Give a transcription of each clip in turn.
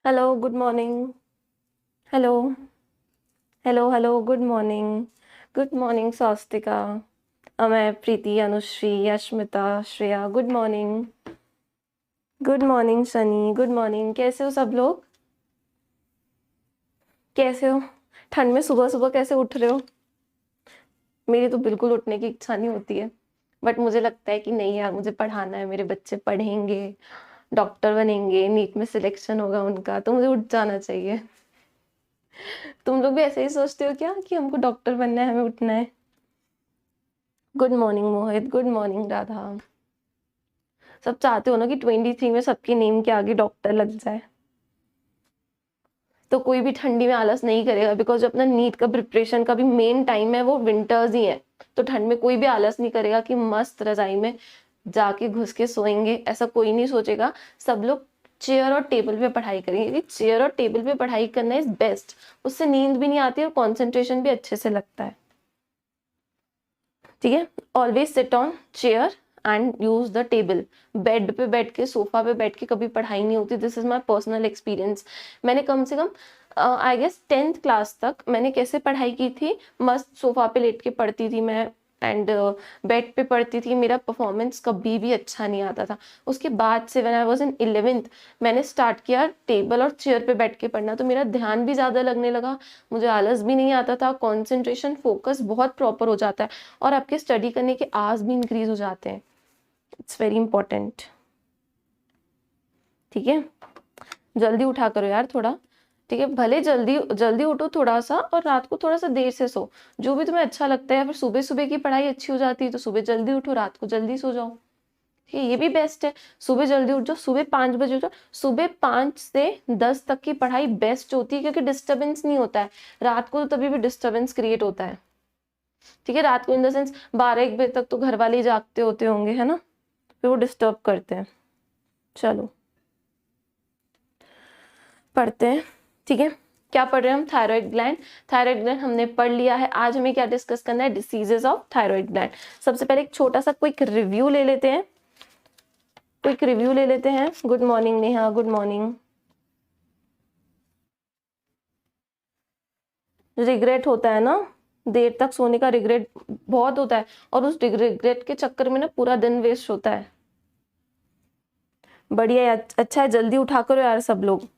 Hello, good morning. Hello, hello, hello, good morning Swastika, Amay, Preeti, Anushree, Yashmita, Shreya, good morning Shani, good morning. कैसे हो सब लोग? कैसे हो? ठंड में सुबह सुबह कैसे उठ रहे हो? मेरी तो बिल्कुल उठने की इच्छा नहीं होती है, बट मुझे लगता है कि नहीं यार, मुझे पढ़ाना है, मेरे बच्चे पढ़ेंगे, डॉक्टर बनेंगे, नीट में सिलेक्शन होगा उनका, तो मुझे उठ जाना चाहिए। तुम लोग भी ऐसे ही सोचते हो क्या कि हमको डॉक्टर बनना है, हमें उठना है? गुड मॉर्निंग मोहित, गुड मॉर्निंग राधा। सब चाहते हो ना कि 23 में सबके नेम के आगे डॉक्टर लग जाए, तो कोई भी ठंडी में आलस नहीं करेगा, बिकॉज जो अपना नीट का प्रिपरेशन का भी मेन टाइम है वो विंटर्स ही है। तो ठंड में कोई भी आलस नहीं करेगा कि मस्त रजाई में जाके घुस के सोएंगे, ऐसा कोई नहीं सोचेगा। सब लोग चेयर और टेबल पे पढ़ाई करेंगे, क्योंकि चेयर और टेबल पे पढ़ाई करना इज बेस्ट। उससे नींद भी नहीं आती और कॉन्सेंट्रेशन भी अच्छे से लगता है। ठीक है, always sit on chair and use the table. Bed पे बैठ के, सोफा पे बैठ के कभी पढ़ाई नहीं होती। This is my personal experience. मैंने कम से कम आई गेस 10th क्लास तक मैंने कैसे पढ़ाई की थी, मस्त सोफा पे लेट के पढ़ती थी मैं, एंड बेड पे पढ़ती थी। मेरा परफॉर्मेंस कभी भी अच्छा नहीं आता था। उसके बाद से when I was in 11th मैंने स्टार्ट किया टेबल और चेयर पे बैठ के पढ़ना, तो मेरा ध्यान भी ज़्यादा लगने लगा, मुझे आलस भी नहीं आता था, कॉन्सेंट्रेशन फोकस बहुत प्रॉपर हो जाता है, और आपके स्टडी करने के आवर्स भी इंक्रीज हो जाते हैं। It's very important. ठीक है, जल्दी उठा करो यार थोड़ा। ठीक है, भले जल्दी जल्दी उठो थोड़ा सा, और रात को थोड़ा सा देर से सो, जो भी तुम्हें अच्छा लगता है। या फिर सुबह सुबह की पढ़ाई अच्छी हो जाती है तो सुबह जल्दी उठो, रात को जल्दी सो जाओ। ठीक है, ये भी बेस्ट है। सुबह जल्दी उठ जाओ, सुबह 5 बजे उठो। सुबह 5 से 10 तक की पढ़ाई बेस्ट होती है, क्योंकि डिस्टर्बेंस नहीं होता है। रात को तो तभी भी डिस्टर्बेंस क्रिएट होता है। ठीक है, रात को इन द सेंस 12-1 बजे तक तो घर वाले जागते होते होंगे, है ना, फिर वो डिस्टर्ब करते हैं। चलो पढ़ते हैं। ठीक है, क्या पढ़ रहे हैं हम? Thyroid gland. थायराइड ग्लैंड हमने पढ़ लिया है। आज हमें क्या डिस्कस करना है? Diseases of thyroid gland. सबसे पहले एक छोटा सा क्विक रिव्यू ले लेते हैं, good morning Neha, good morning. Regret होता है ना, देर तक सोने का रिग्रेट बहुत होता है, और उस रिग्रेट के चक्कर में ना पूरा दिन वेस्ट होता है। बढ़िया है, अच्छा है, जल्दी उठा करो यार सब लोग,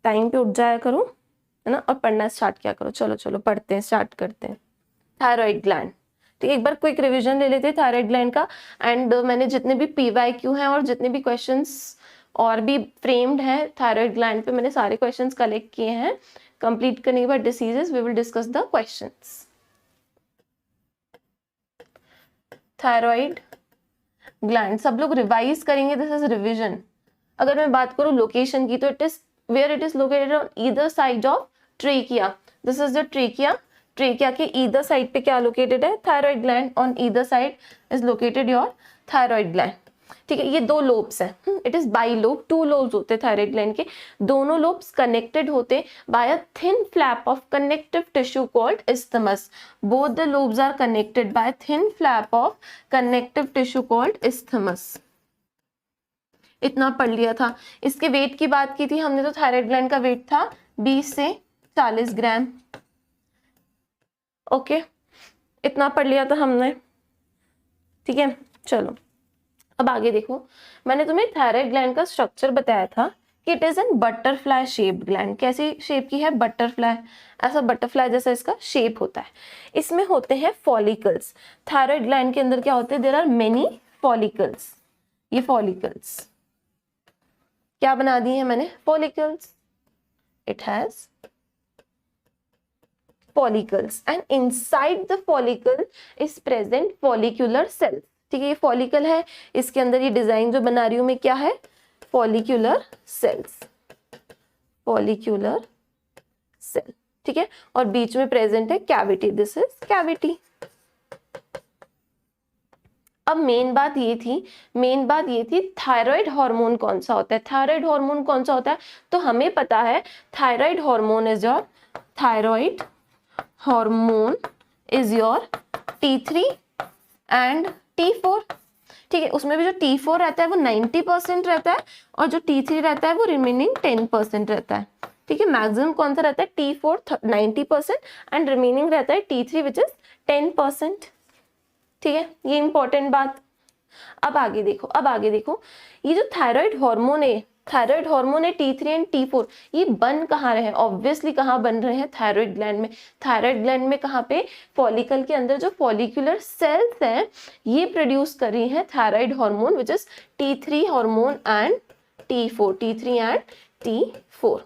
टाइम पे उठ जाया करो, है ना, और पढ़ना स्टार्ट किया करो। चलो चलो पढ़ते हैं, स्टार्ट करते हैं। Thyroid gland. ठीक है, एक बार क्विक रिवीजन ले लेते हैं थायराइड ग्लैंड का। एंड मैंने जितने भी पीवाईक्यू हैं और जितने भी क्वेश्चंस और भी फ्रेम्ड हैं थायराइड ग्लैंड पे, मैंने सारे क्वेश्चंस कलेक्ट किए हैं। कंप्लीट करने के बाद diseases we will discuss the questions. Thyroid gland सब लोग रिवाइज करेंगे, दिस इज रिविजन। अगर मैं बात करूं लोकेशन की, तो it is where it is located on either side of trachea. This is the trachea. Trachea के ईदर साइड पे क्या लोकेटेड है? Thyroid gland. On either side is located your thyroid gland. ठीक है, ये दो लोब्स हैं, it is bi lobe, 2 lobes होते हैं थायराइड ग्लैंड के। दोनों लोब्स कनेक्टेड होते by a thin flap of connective tissue called isthmus. Both the lobes are connected by a thin flap of connective tissue called isthmus. इतना पढ़ लिया था। इसके वेट की बात की थी हमने, तो थायराइड ग्लैंड का वेट था 20 से 40 ग्राम। ओके, इतना पढ़ लिया था हमने। ठीक है, चलो अब आगे देखो। मैंने तुम्हें थायराइड ग्लैंड का स्ट्रक्चर बताया था कि it is N butterfly shaped gland. कैसी शेप की है? बटरफ्लाई, ऐसा बटरफ्लाई जैसा इसका शेप होता है। इसमें होते हैं फॉलिकल्स। थायराइड ग्लैंड के अंदर क्या होते हैं? There are many follicles. ये फॉलिकल्स क्या बना दिए हैं मैंने? Follicles. It has follicles and inside the follicle is present follicular cells. ठीक है, ये फॉलिकल है, इसके अंदर ये डिजाइन जो बना रही हूं मैं क्या है? Follicular cells, follicular cell. ठीक है, और बीच में प्रेजेंट है कैविटी, दिस इज कैविटी। अब मेन बात ये थी थायराइड हार्मोन कौन सा होता है? थायराइड हार्मोन कौन सा होता है? तो हमें पता है thyroid hormone is your, thyroid hormone is your T3 and T4. ठीक है, उसमें भी जो T4 रहता है वो 90% रहता है और जो T3 रहता है वो रिमेनिंग 10% रहता है। ठीक है, मैक्सिमम कौन सा रहता है, T4 90% एंड रिमेनिंग रहता है T3 विच इज 10%। ठीक है, ये इंपॉर्टेंट बात। अब आगे देखो, अब आगे देखो, ये जो थायराइड हार्मोन है, थायराइड हार्मोन है T3 एंड T4, ये बन कहाँ रहे हैं, ऑब्वियसली कहाँ बन रहे हैं, थायराइड ग्लैंड में। थायराइड ग्लैंड में कहाँ पे, फॉलिकल के अंदर जो फॉलिकुलर सेल्स हैं ये प्रोड्यूस कर रही हैं thyroid hormone which is T3 hormone and T4, T3 and T4।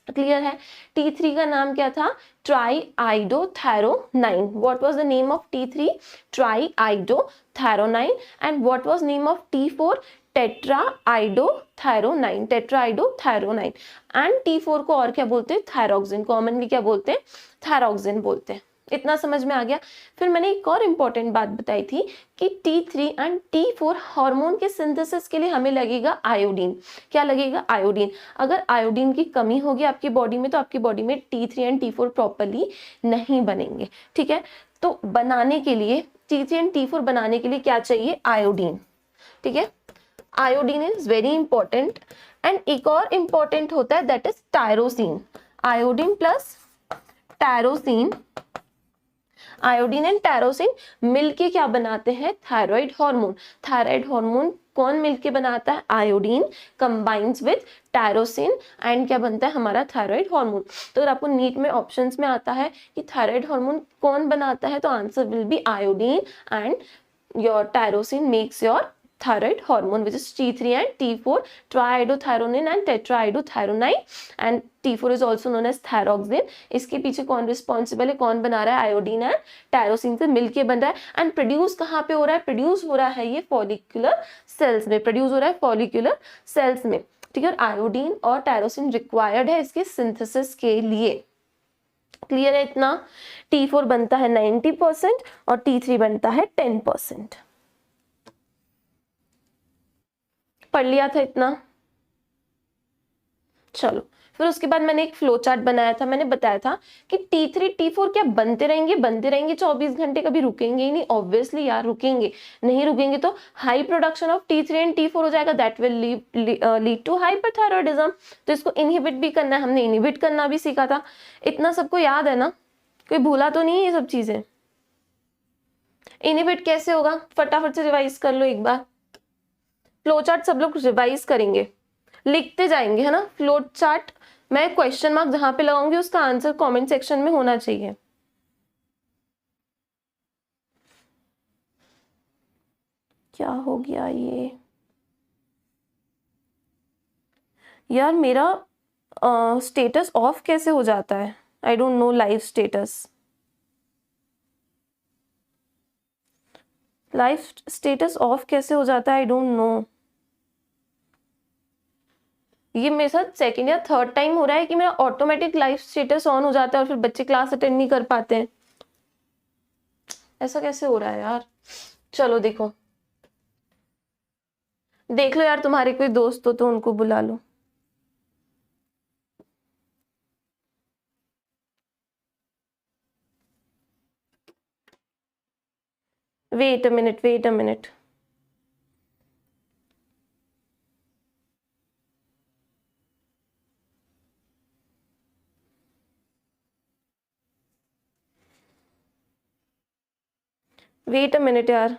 Clear है। T3 का नाम क्या था, triiodothyronine. What was the name of T3, triiodothyronine. And what was name of T4, tetraiodothyronine, tetraiodothyronine. And T4 को और क्या बोलते हैं, थायरोक्सिन, कॉमनली क्या बोलते हैं, थायरोक्सिन बोलते हैं। इतना समझ में आ गया। फिर मैंने एक और इम्पॉर्टेंट बात बताई थी कि T3 एंड T4 हार्मोन के सिंथेसिस के लिए हमें लगेगा आयोडीन। क्या लगेगा, आयोडीन। अगर आयोडीन की कमी होगी आपकी बॉडी में तो आपकी बॉडी में T3 एंड T4 प्रॉपरली नहीं बनेंगे। ठीक है, तो बनाने के लिए T3 एंड T4 बनाने के लिए क्या चाहिए, आयोडीन। ठीक है, iodine is very important. And एक और इंपॉर्टेंट होता है that is tyrosine. Iodine plus tyrosine, iodine and tyrosine मिलके क्या बनाते हैं, थायराइड हार्मोन। थायराइड हार्मोन कौन मिलके बनाता है, iodine combines with tyrosine and क्या बनता है हमारा थायराइड हार्मोन। तो अगर आपको नीट में ऑप्शंस में आता है कि थायराइड हार्मोन कौन बनाता है तो answer will B iodine and your tyrosine makes your thyroid hormone which is T3 and T4, triiodothyronine and tetraiodothyronine, and T4 is also known as thyroxine। इसके पीछे कौन रिस्पॉन्सिबल है, कौन बना रहा है, आयोडीन एंड टायरोसिन से मिलके बन रहा है। एंड प्रोड्यूस कहाँ पे हो रहा है, प्रोड्यूस हो रहा है ये फॉलिकुलर सेल्स में, प्रोड्यूस हो रहा है फॉलिकुलर सेल्स में। ठीक है, और आयोडीन और टायरोसिन रिक्वायर्ड है इसके सिंथेसिस के लिए। क्लियर है इतना। T4 बनता है 90% और T3 बनता है 10%। पढ़ लिया था इतना। चलो फिर उसके बाद मैंने एक फ्लो चार्ट बनाया था। मैंने बताया था कि T3 T4 क्या बनते रहेंगे, बनते रहेंगे 24 घंटे, कभी रुकेंगे ही नहीं। ऑब्वियसली यार रुकेंगे, नहीं रुकेंगे तो high production of T3 and T4 हो जाएगा, that will lead to hyperthyroidism. तो इसको इनहिबिट भी करना है, हमने इनहिबिट करना भी सीखा था। इतना सबको याद है ना, कोई भूला तो नहीं है ये सब चीजें। इनहिबिट कैसे होगा, फटाफट से रिवाइज कर लो एक बार। फ्लो चार्ट सब लोग रिवाइज करेंगे, लिखते जाएंगे, है ना। फ्लो चार्ट मैं क्वेश्चन मार्क जहां पे लगाऊंगी उसका आंसर कमेंट सेक्शन में होना चाहिए। क्या हो गया ये यार, मेरा स्टेटस ऑफ कैसे हो जाता है, I don't know. Live status, live status of कैसे हो जाता है, आई डोंट नो। ये मेरे साथ सेकंड या थर्ड टाइम हो रहा है कि मेरा ऑटोमेटिक लाइव स्टेटस ऑन हो जाता है और फिर बच्चे क्लास अटेंड नहीं कर पाते हैं। ऐसा कैसे हो रहा है यार। चलो देखो, देख लो यार, तुम्हारे कोई दोस्त हो तो उनको बुला लो। Wait a minute, wait a minute. Wait a minute यार।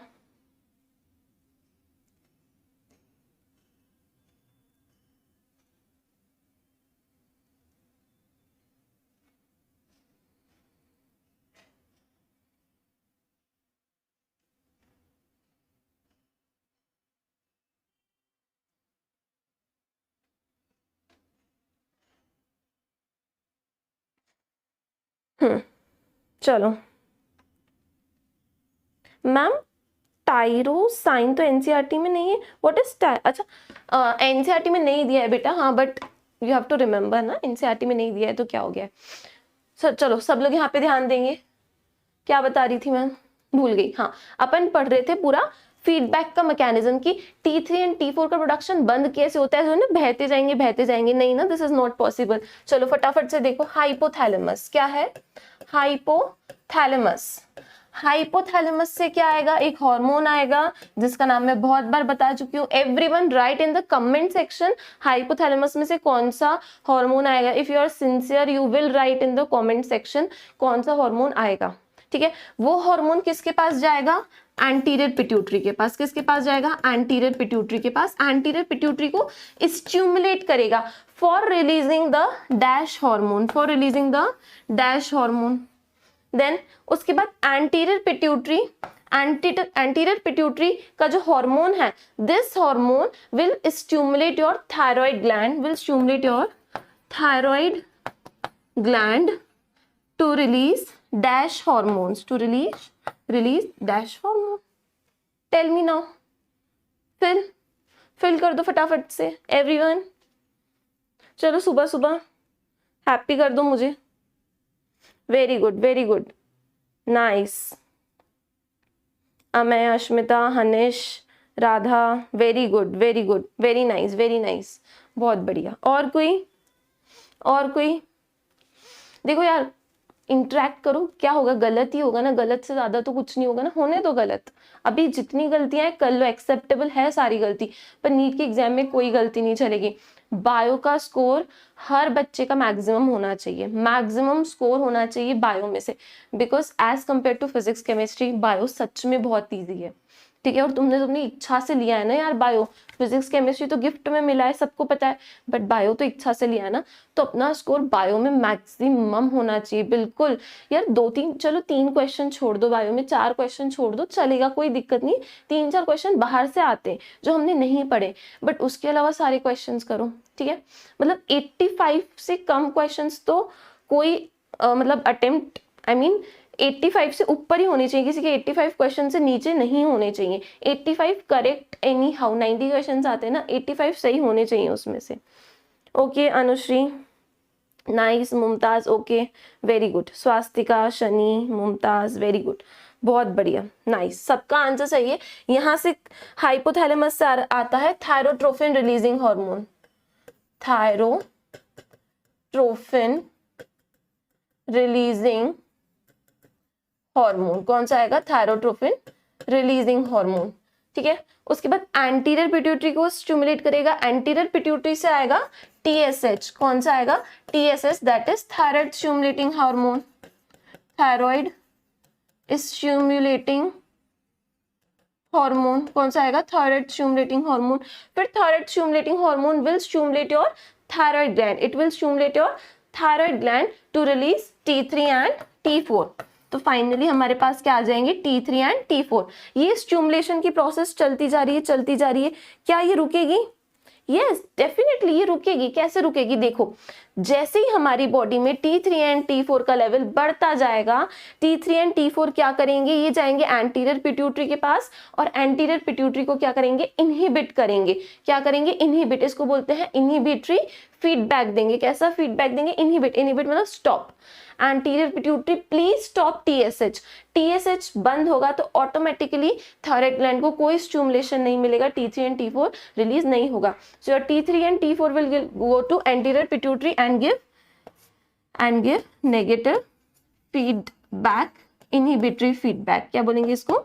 चलो मैम, टायरोसाइन तो एनसीईआरटी में नहीं है। व्हाट इज अच्छा, एनसीईआरटी में नहीं दिया है बेटा, हाँ, but you have to remember ना, एनसीईआरटी में नहीं दिया है तो क्या हो गया। सर चलो सब लोग यहाँ पे ध्यान देंगे। क्या बता रही थी मैं, भूल गई। हाँ, अपन पढ़ रहे थे पूरा फीडबैक का मैकेनिज्म की T3 एंड T4 का प्रोडक्शन बंद कैसे होता है, जो ना बहते जाएंगे बहते जाएंगे, नहीं ना, दिस इज नॉट पॉसिबल। चलो फटाफट से देखो, हाइपोथैलेमस क्या है, हाइपोथैलेमस। हाइपोथैलेमस से क्या आएगा, एक हार्मोन आएगा जिसका नाम मैं बहुत बार बता चुकी हूँ. Everyone write in the comment section hypothalamus में से कौन सा हार्मोन आएगा. If you are sincere you will write in the comment section कौन सा हार्मोन आएगा. ठीक है, वो हार्मोन किसके पास जाएगा, एंटीरियर पिट्यूटरी के पास. किसके पास जाएगा, एंटीरियर पिट्यूटरी के पास. एंटीरियर पिट्यूटरी को स्टिमुलेट करेगा for releasing the dash hormone, for releasing the dash hormone. Then उसके बाद एंटीरियर पिट्यूटरी का जो हार्मोन है, this hormone will stimulate your thyroid gland, will stimulate your thyroid gland to release dash hormones, to release dash hormone. Tell me now, fill कर दो फटाफट से everyone. चलो सुबह सुबह हैप्पी कर दो मुझे. Very good, very good, nice. Amay, Ashmita, Hanish, Radha, very good, very good, very nice, very nice, बहुत बढ़िया. और कोई देखो यार, इंटरेक्ट करो. क्या होगा, गलत ही होगा ना, गलत से ज्यादा तो कुछ नहीं होगा ना. होने दो गलत, अभी जितनी गलतियां हैं कर लो, एक्सेप्टेबल है सारी गलती, पर नीट के एग्जाम में कोई गलती नहीं चलेगी. बायो का स्कोर हर बच्चे का मैक्सिमम होना चाहिए, मैक्सिमम स्कोर होना चाहिए बायो में से, because as compare to physics chemistry bio सच में बहुत ईजी है. ठीक है, और तुमने अपनी इच्छा से लिया है ना यार बायो. फिजिक्स केमिस्ट्री तो गिफ्ट में मिला है, सबको पता है, बट बायो तो इच्छा से लिया है ना, तो अपना स्कोर बायो में मैक्सिमम होना चाहिए. बिल्कुल यार, 2-3, चलो 3 क्वेश्चन छोड़ दो बायो में, 4 क्वेश्चन छोड़ दो, चलेगा, कोई दिक्कत नहीं. 3-4 क्वेश्चन बाहर से आते हैं जो हमने नहीं पढ़े, बट उसके अलावा सारे क्वेश्चन करो. ठीक है, मतलब 85 से कम क्वेश्चन तो कोई मतलब अटेम्प्ट, आई मीन 85 से ऊपर ही होने चाहिए, किसी के 85 क्वेश्चन से नीचे नहीं होने चाहिए. 85 करेक्ट एनी हाउ, 90 क्वेश्चन आते हैं ना, 85 सही होने चाहिए उसमें से. Okay Anushri, nice. Mumtaz, okay, very good. Swastika, Shani, Mumtaz, very good, बहुत बढ़िया, नाइस. सबका आंसर सही है. यहाँ से हाइपोथैलेमस से आता है thyrotrophin releasing hormone. Thyrotrophin releasing hormone कौन सा आएगा, थायरोट्रोफिन रिलीजिंग हार्मोन. ठीक है, उसके बाद एंटीरियर पिट्यूटरी को स्टिमुलेट करेगा. एंटीरियर पिट्यूटरी से आएगा TSH. कौन सा आएगा, TSH, that is thyroid stimulating hormone. Thyroid stimulating hormone कौन सा आएगा, थायराइड स्टिमुलेटिंग हार्मोन. फिर thyroid stimulating hormone will stimulate your thyroid gland, it will stimulate your thyroid gland to release T3 and T4. तो finally हमारे पास क्या आ जाएंगे, T3 and T4. ये stimulation की प्रोसेस चलती जा रही है. क्या ये रुकेगी, यस डेफिनेटली ये रुकेगी. कैसे रुकेगी, देखो जैसे ही हमारी बॉडी में T3 एंड T4 का लेवल बढ़ता जाएगा, T3 एंड T4 क्या करेंगे, ये जाएंगे एंटीरियर पिट्यूटरी के पास, और एंटीरियर पिट्यूटरी को क्या करेंगे, इनहिबिट करेंगे. क्या करेंगे, इनहिबिट, इसको बोलते हैं इनहिबिटरी फीडबैक देंगे. कैसा फीडबैक देंगे, इनहिबिट मतलब stop. Anterior pituitary please stop TSH बंद होगा तो ऑटोमेटिकली थायराइड ग्लैंड को कोई स्टिमुलेशन नहीं मिलेगा, T3 एंड T4 रिलीज नहीं होगा. So your T3 and T4 will go to anterior pituitary and give negative feedback, inhibitory feedback. क्या बोलेंगे इसको,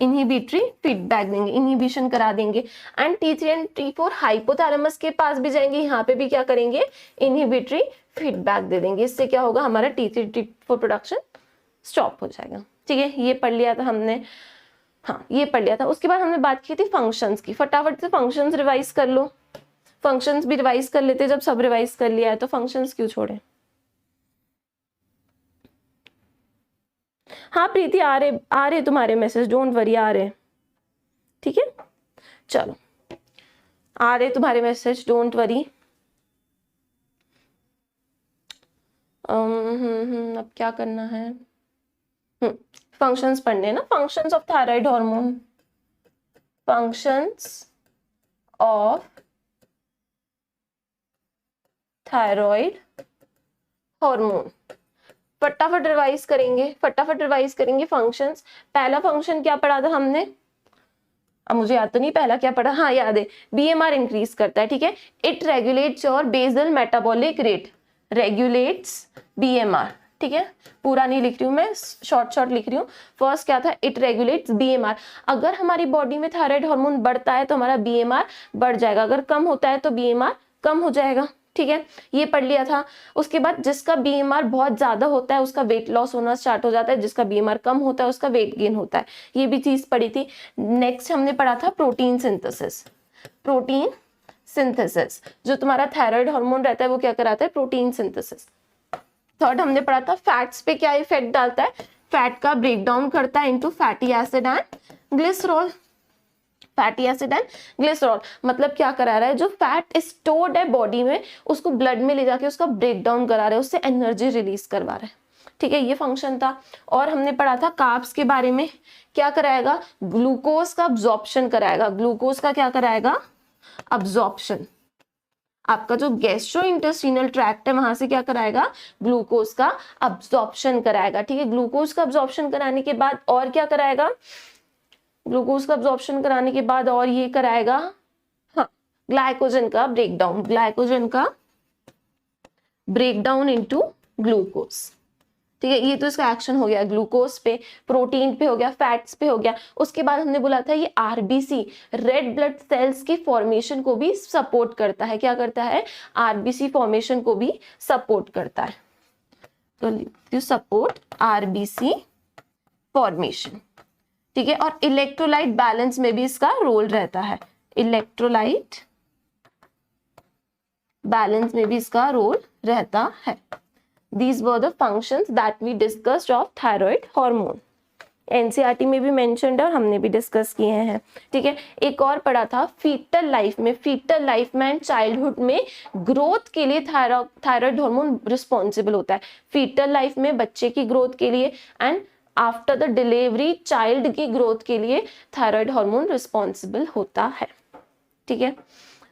इनहिबिटरी फीडबैक देंगे, इनहिबिशन करा देंगे. And T3 and T4 hypothalamus के पास भी जाएंगे, यहाँ पे भी क्या करेंगे, इनहिबिटरी फीडबैक दे देंगे. इससे क्या होगा, हमारा T3 T4 प्रोडक्शन स्टॉप हो जाएगा. ठीक है, ये पढ़ लिया था हमने. हाँ, ये पढ़ लिया था. उसके बाद हमने बात की थी फंक्शंस की. फटाफट से फंक्शंस रिवाइज कर लो. फंक्शंस भी रिवाइज कर लेते, जब सब रिवाइज कर लिया है तो फंक्शंस क्यों छोड़े. हाँ प्रीति, आ रहे तुम्हारे मैसेज, डोंट वरी, आ रहे. ठीक है, चलो आ रहे तुम्हारे मैसेज, डोंट वरी. अब क्या करना है, फंक्शंस पढ़ने ना. Functions of thyroid hormone, functions of thyroid hormone. फटाफट रिवाइज करेंगे फंक्शंस. पहला फंक्शन क्या पढ़ा था हमने, अब मुझे याद तो नहीं पहला क्या पढ़ा. हाँ याद है, BMR इंक्रीज करता है. ठीक है, it regulates your basal metabolic rate, regulates BMR. ठीक है, पूरा नहीं लिख रही हूँ मैं, शॉर्ट लिख रही हूँ। फर्स्ट क्या था, इट रेगुलेट्स बीएमआर। अगर हमारी बॉडी में थायराइड हार्मोन बढ़ता है तो हमारा बीएमआर बढ़ जाएगा, अगर कम होता है तो बीएमआर कम हो जाएगा। ठीक है, ये पढ़ लिया था। उसके बाद जिसका बीएमआर बहुत ज्यादा होता है उसका वेट लॉस होना स्टार्ट हो जाता है, जिसका बीएमआर कम होता है उसका वेट गेन होता है, ये भी चीज पढ़ी थी। नेक्स्ट हमने पढ़ा था प्रोटीन सिंथेसिस। प्रोटीन सिंथेसिस, जो तुम्हारा थायराइड हार्मोन रहता है वो क्या कराता है, प्रोटीन सिंथेसिस। थर्ड हमने पढ़ा था फैट्स पे क्या इफेक्ट डालता है, फैट का ब्रेक डाउन करता है into fatty acid and glycerol. Fatty acid and glycerol मतलब क्या करा रहा है, जो फैट स्टोर्ड है बॉडी में उसको ब्लड में ले जाके उसका ब्रेक डाउन करा रहा है, उससे एनर्जी रिलीज करवा रहा है। ठीक है, ये फंक्शन था। और हमने पढ़ा था कार्ब्स के बारे में, क्या कराएगा, ग्लूकोज का अब्जॉर्प्शन कराएगा। ग्लूकोज का क्या कराएगा, अब्जॉर्प्शन। आपका जो गैस्ट्रो इंटेस्टिनल ट्रैक्ट है वहां से क्या कराएगा, ग्लूकोज का अब्जॉर्प्शन कराएगा। ठीक है, ग्लूकोज का अब्जॉर्प्शन कराने के बाद और क्या कराएगा, ग्लूकोज का अब्जॉर्प्शन कराने के बाद और ये कराएगा, हाँ, ग्लाइकोजन का ब्रेकडाउन, ग्लाइकोजन का ब्रेकडाउन इनटू ग्लूकोज। ठीक है, ये तो इसका एक्शन हो गया ग्लूकोज पे, प्रोटीन पे हो गया, फैट्स पे हो गया। उसके बाद हमने बोला था ये आरबीसी, रेड ब्लड सेल्स की फॉर्मेशन को भी सपोर्ट करता है। क्या करता है, आरबीसी फॉर्मेशन को भी सपोर्ट करता है। तो सपोर्ट आरबीसी फॉर्मेशन। ठीक है, और इलेक्ट्रोलाइट बैलेंस में भी इसका रोल रहता है, इलेक्ट्रोलाइट बैलेंस में भी इसका रोल रहता है। These were the functions that we discussed of thyroid hormone. NCERT में भी मेंशन्ड है और हमने भी डिस्कस किए हैं। ठीक है, एक और पढ़ा था फीटल लाइफ में, फीटल लाइफ में एंड चाइल्डहुड में ग्रोथ के लिए थायराइड हार्मोन रिस्पॉन्सिबल होता है। फीटल लाइफ में बच्चे की ग्रोथ के लिए and after the delivery child की ग्रोथ के लिए थायराइड हार्मोन रिस्पॉन्सिबल होता है। ठीक है,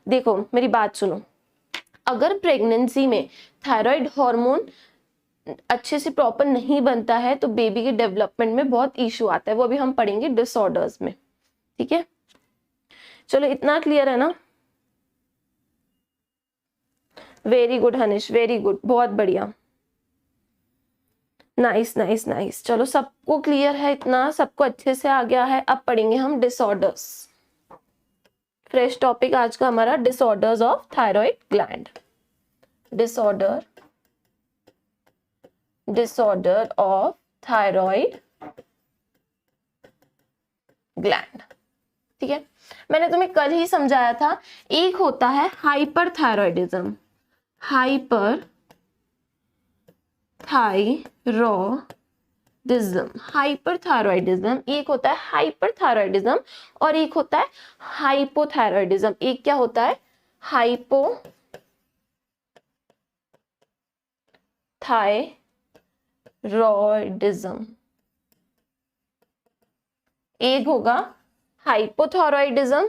देखो मेरी बात सुनो, अगर प्रेगनेंसी में थायराइड हार्मोन अच्छे से प्रॉपर नहीं बनता है तो बेबी के डेवलपमेंट में बहुत इशू आता है, वो भी हम पढ़ेंगे डिसऑर्डर्स में। ठीक है, चलो इतना क्लियर है ना, very good Hanish, very good, बहुत बढ़िया, नाइस नाइस नाइस। चलो सबको क्लियर है इतना, सबको अच्छे से आ गया है। अब पढ़ेंगे हम डिसऑर्डर्स। फ्रेश टॉपिक आज का हमारा disorders of thyroid gland. Disorder of thyroid gland. ठीक है, मैंने तुम्हें कल ही समझाया था, एक होता है हाइपरथायरॉयडिज्म, हाइपरथायरॉयडिज्म, एक होता है हाइपरथायरॉयडिज्म और एक होता है हाइपोथायरॉयडिज्म। एक क्या होता है, हाइपोथायरॉयडिज्म, एक होगा हाइपोथायरॉयडिज्म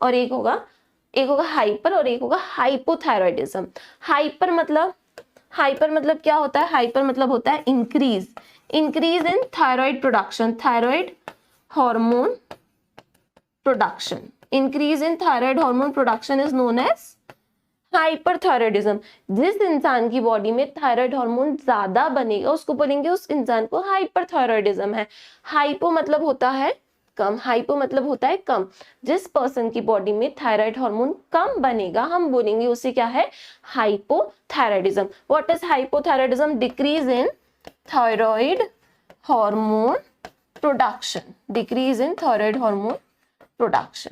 और एक होगा हाइपर और एक होगा हाइपोथायरॉयडिज्म। हाइपर मतलब क्या होता है, हाइपर मतलब होता है increase in thyroid production, thyroid hormone production, increase in thyroid hormone production is known as hyperthyroidism. जिस इंसान की बॉडी में थायराइड हार्मोन ज्यादा बनेगा उसको बोलेंगे उस इंसान को हाइपरथायरॉयडिज्म है। हाइपो मतलब होता है कम, हाइपो मतलब होता है कम। जिस पर्सन की बॉडी में थायराइड हार्मोन कम बनेगा हम बोलेंगे उसे क्या है, hypothyroidism. What is hypothyroidism, decrease in thyroid hormone production, decrease in thyroid hormone production.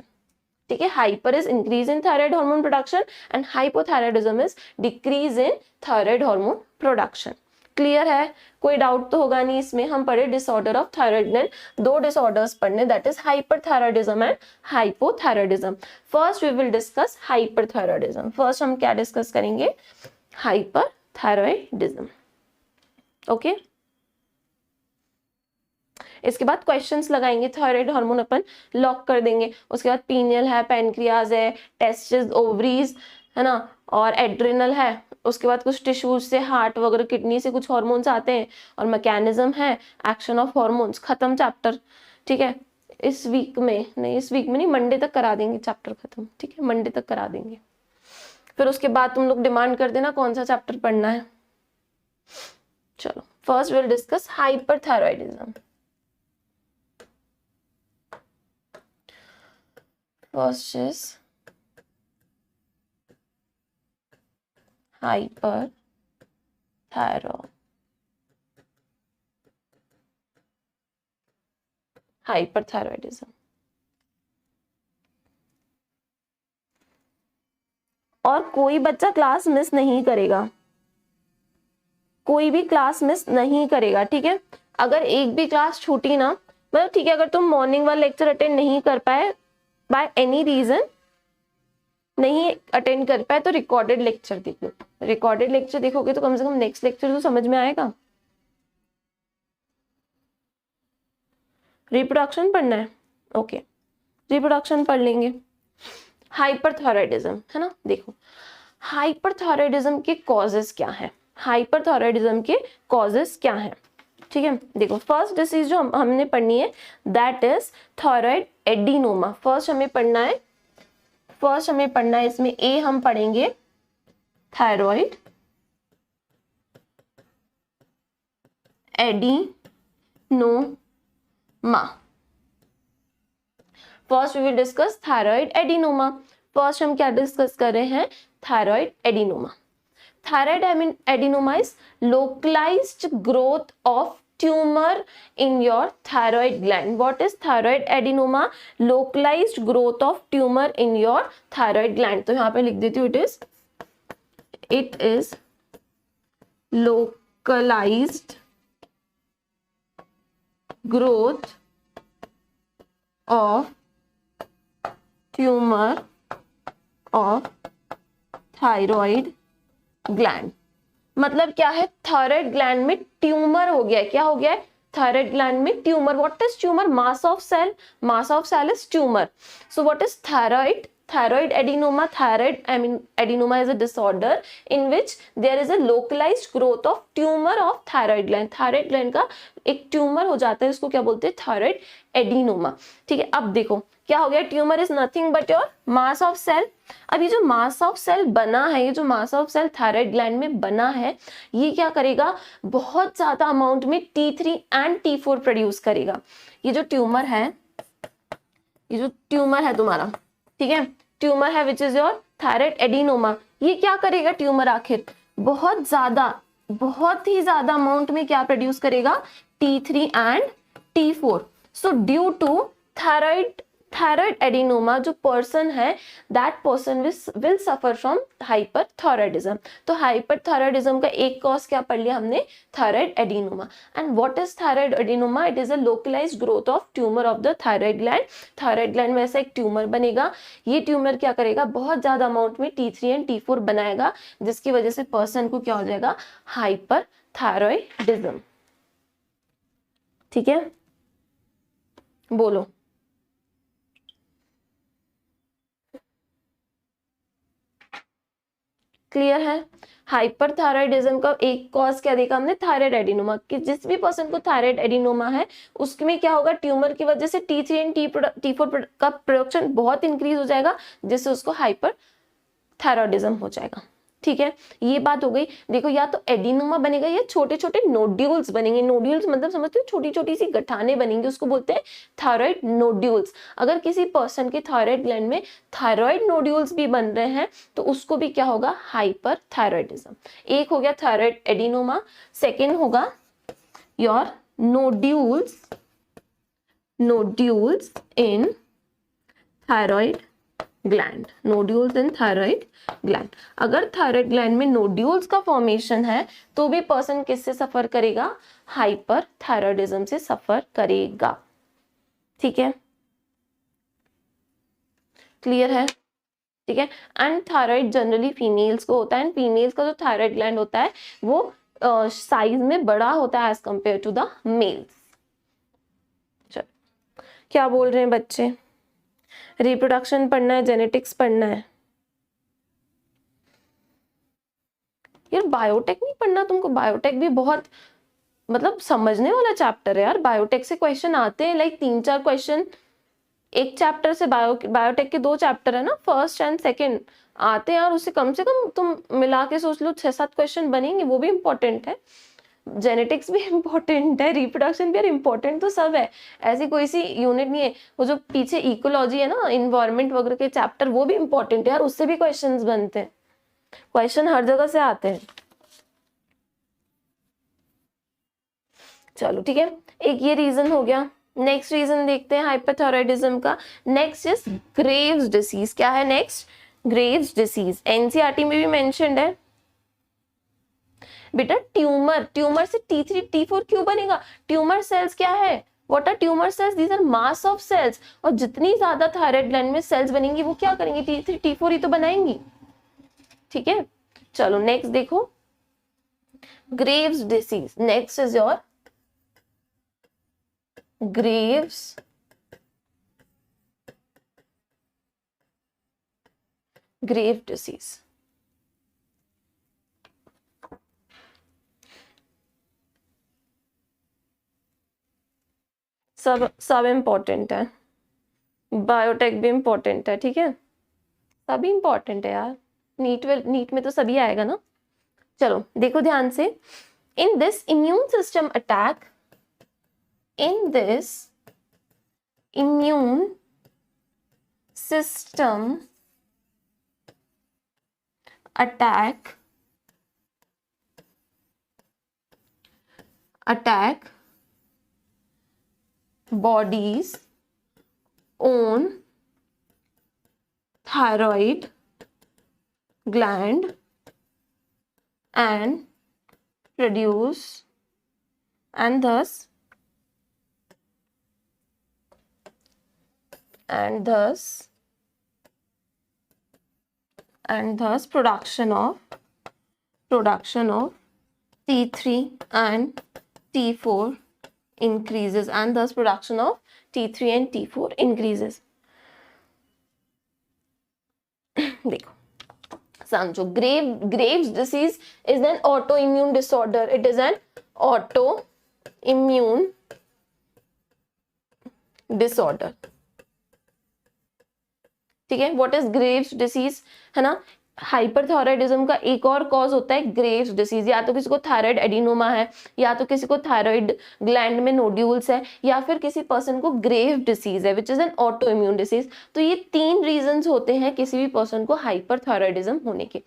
ठीक है, hyper is increase in thyroid hormone production and hypothyroidism is decrease in thyroid hormone production. Clear है, कोई डाउट तो होगा नहीं इसमें। हम पढ़े डिसऑर्डर ऑफ थायराइड ग्लैंड, दो डिसऑर्डर्स पढ़ने, that is hyperthyroidism and hypothyroidism. First we will discuss hyperthyroidism. First हम क्या डिस्कस करेंगे, हाइपरथायरॉयडिज्म। ओके, इसके बाद क्वेश्चंस लगाएंगे, थायराइड हार्मोन अपन लॉक कर देंगे। उसके बाद पीनियल है, पैनक्रियाज है, टेस्टिस, ओवरीज है ना, और एड्रिनल है। उसके बाद कुछ टिश्यूज से, हार्ट वगैरह, किडनी से कुछ हार्मोन्स आते हैं और मैकेनिज्म है, एक्शन ऑफ हार्मोन्स। खत्म चैप्टर। ठीक है, इस वीक में नहीं, मंडे तक करा देंगे चैप्टर खत्म। ठीक है, मंडे तक करा देंगे। फिर उसके बाद तुम लोग डिमांड कर देना कौन सा चैप्टर पढ़ना है। चलो first will discuss hyperthyroidism. First is hyperthyroidism. और कोई बच्चा क्लास मिस नहीं करेगा, कोई भी क्लास मिस नहीं करेगा, ठीक है. अगर एक भी क्लास छूटी ना, मतलब ठीक है, अगर तुम मॉर्निंग वाला लेक्चर अटेंड नहीं कर पाए बाय एनी रीजन, नहीं अटेंड कर पाए, तो रिकॉर्डेड लेक्चर देख लो. रिकॉर्डेड लेक्चर देखोगे तो कम से कम नेक्स्ट लेक्चर तो समझ में आएगा. रिप्रोडक्शन पढ़ना है, ओके, रिप्रोडक्शन पढ़ लेंगे. हाइपरथायरॉयडिज्म है ना. देखो हाइपरथायरॉयडिज्म के कॉजेस क्या है, हाइपरथायरॉयडिज्म के कॉजेस क्या है, ठीक है. देखो फर्स्ट डिसीज जो हमने पढ़नी है that is thyroid adenoma. First हमें पढ़ना है इसमें ए हम पढ़ेंगे thyroid adenoma. First we will discuss thyroid adenoma. First हम क्या डिस्कस कर रहे हैं, thyroid adenoma. Thyroid adenoma is localized growth of tumor in your thyroid gland. What is thyroid adenoma? Localized growth of tumor in your thyroid gland. तो यहाँ पे लिख देती हूँ it is localized growth of tumor of thyroid gland. मतलब क्या है, thyroid gland में ट्यूमर हो गया है. क्या हो गया है, थायराइड ग्लैंड में tumour. What is tumour, mass of cell. Mass of cell is tumour. So what is thyroid adenoma. Thyroid adenoma is a disorder in which there is a localized growth of tumor of thyroid gland. thyroid gland का एक tumour हो जाता है, इसको क्या बोलते हैं, thyroid adenoma. ठीक है, अब देखो क्या हो गया, tumour is nothing but your mass of cell. अब ये जो मास ऑफ सेल बना है, ये जो mass of cell thyroid gland में बना है, ये क्या करेगा, बहुत ज्यादा अमाउंट में T3 एंड T4 प्रोड्यूस करेगा. ये जो ट्यूमर है तुम्हारा, ठीक है, ट्यूमर है which is your thyroid adenoma. ये क्या करेगा ट्यूमर, आखिर बहुत ही ज्यादा अमाउंट में क्या प्रोड्यूस करेगा, T3 and T4. So due to thyroid adenoma जो पर्सन है, that person will suffer from hyperthyroidism. तो हाइपरथायरॉयडिज्म का एक कॉज क्या पढ़ लिया हमने, thyroid adenoma. And what is thyroid adenoma, it is a localised growth of tumour of the thyroid gland. Thyroid gland में ऐसा एक ट्यूमर बनेगा. ये ट्यूमर क्या करेगा, बहुत ज्यादा अमाउंट में T3 एंड T4 बनाएगा, जिसकी वजह से पर्सन को क्या हो जाएगा, हाइपरथायरॉयडिज्म. ठीक है, बोलो. क्लियर है. हाइपरथायरॉयडिज्म का एक कॉज क्या देखा हमने, थायराइड एडिनोमा. कि जिस भी पर्सन को थायराइड एडिनोमा है उसमें क्या होगा, ट्यूमर की वजह से T3 एंड T4 का प्रोडक्शन बहुत इंक्रीज हो जाएगा, जिससे उसको हाइपरथायरॉयडिज्म हो जाएगा. ठीक है, ये बात हो गई. देखो या तो एडिनोमा बनेगा या छोटे छोटे नोड्यूल्स बनेंगे. नोड्यूल्स मतलब समझते हो, छोटी छोटी सी गठाने बनेंगी, उसको बोलते हैं थायराइड नोड्यूल्स. अगर किसी पर्सन के थायराइड ग्लैंड में थायराइड नोड्यूल्स भी बन रहे हैं तो उसको भी क्या होगा, हाइपरथायरॉयडिज्म. एक हो गया थायराइड एडिनोमा. सेकेंड होगा your nodules in thyroid gland. Nodules in thyroid gland. अगर थायराइड ग्लैंड में नोड्यूल्स का फॉर्मेशन है तो भी पर्सन किससे सफर करेगा, हाइपरथायरॉयडिज्म से सफर करेगा. ठीक है, क्लियर है. ठीक है, एंड थायराइड जनरली फीमेल्स को होता है. एंड फीमेल्स का जो थायराइड ग्लैंड होता है वो साइज में बड़ा होता है as compare to the males. चलो, क्या बोल रहे हैं बच्चे, रिप्रोडक्शन पढ़ना है, जेनेटिक्स पढ़ना है. यार बायोटेक नहीं पढ़ना तुमको, बायोटेक भी बहुत मतलब समझने वाला चैप्टर है यार. बायोटेक से क्वेश्चन आते हैं, लाइक 3-4 क्वेश्चन एक चैप्टर से. बायोटेक के 2 चैप्टर है ना, फर्स्ट एंड सेकंड आते हैं यार. उससे कम से कम तुम मिला के सोच लो 6-7 क्वेश्चन बनेंगे, वो भी इंपॉर्टेंट है. जेनेटिक्स भी इम्पोर्टेंट है, रिप्रोडक्शन भी इम्पोर्टेंट, तो सब है, ऐसी कोई सी यूनिट नहीं है। वो जो पीछे इकोलॉजी है ना, इन्वायरमेंट वगैरह के चैप्टर, वो भी इम्पोर्टेंट है यार, उससे भी क्वेश्चंस बनते हैं, क्वेश्चन हर जगह से आते हैं। चलो ठीक है, एक ये रीजन हो गया। नेक्स्ट रीजन देखते हैं हाइपरथायराइडिज्म का। Next is Graves disease. क्या है नेक्स्ट? Graves disease. एनसीईआरटी में भी मेंशन्ड है बेटा। ट्यूमर, ट्यूमर से T3 T4 क्यों बनेगा? ट्यूमर सेल्स क्या है? What are tumour cells? These are mass of cells, और जितनी ज्यादा थायराइड ग्लैंड में सेल्स बनेंगी वो क्या करेंगे? T3 T4 ही तो बनाएंगी। ठीक है, चलो नेक्स्ट देखो, Graves disease. Next is your Graves Grave disease. सब इम्पोर्टेंट है, बायोटेक भी इम्पोर्टेंट है, ठीक है, सभी इम्पोर्टेंट है यार, नीट में तो सभी आएगा ना। चलो देखो ध्यान से, इन this immune system attack, in this immune system attack body's own thyroid gland and produce and thus production of T3 and T4 increases, and thus production of T3 and T4 increases. देखो समझो, Graves disease is an autoimmune disorder. It is an autoimmune disorder. ठीक है, what is Graves disease, है ना। Hyperthyroidism का एक और cause होता है ग्रेव्स डिसीज, या तो किसी को थायराइड एडिनोमा है, या तो किसी को थायराइड ग्लैंड में नोड्यूल्स है, या फिर किसी पर्सन को ग्रेव डिसीज है which is an auto immune disease. तो ये 3 रीजंस होते हैं किसी भी पर्सन को हाइपरथायराइडिज्म होने के।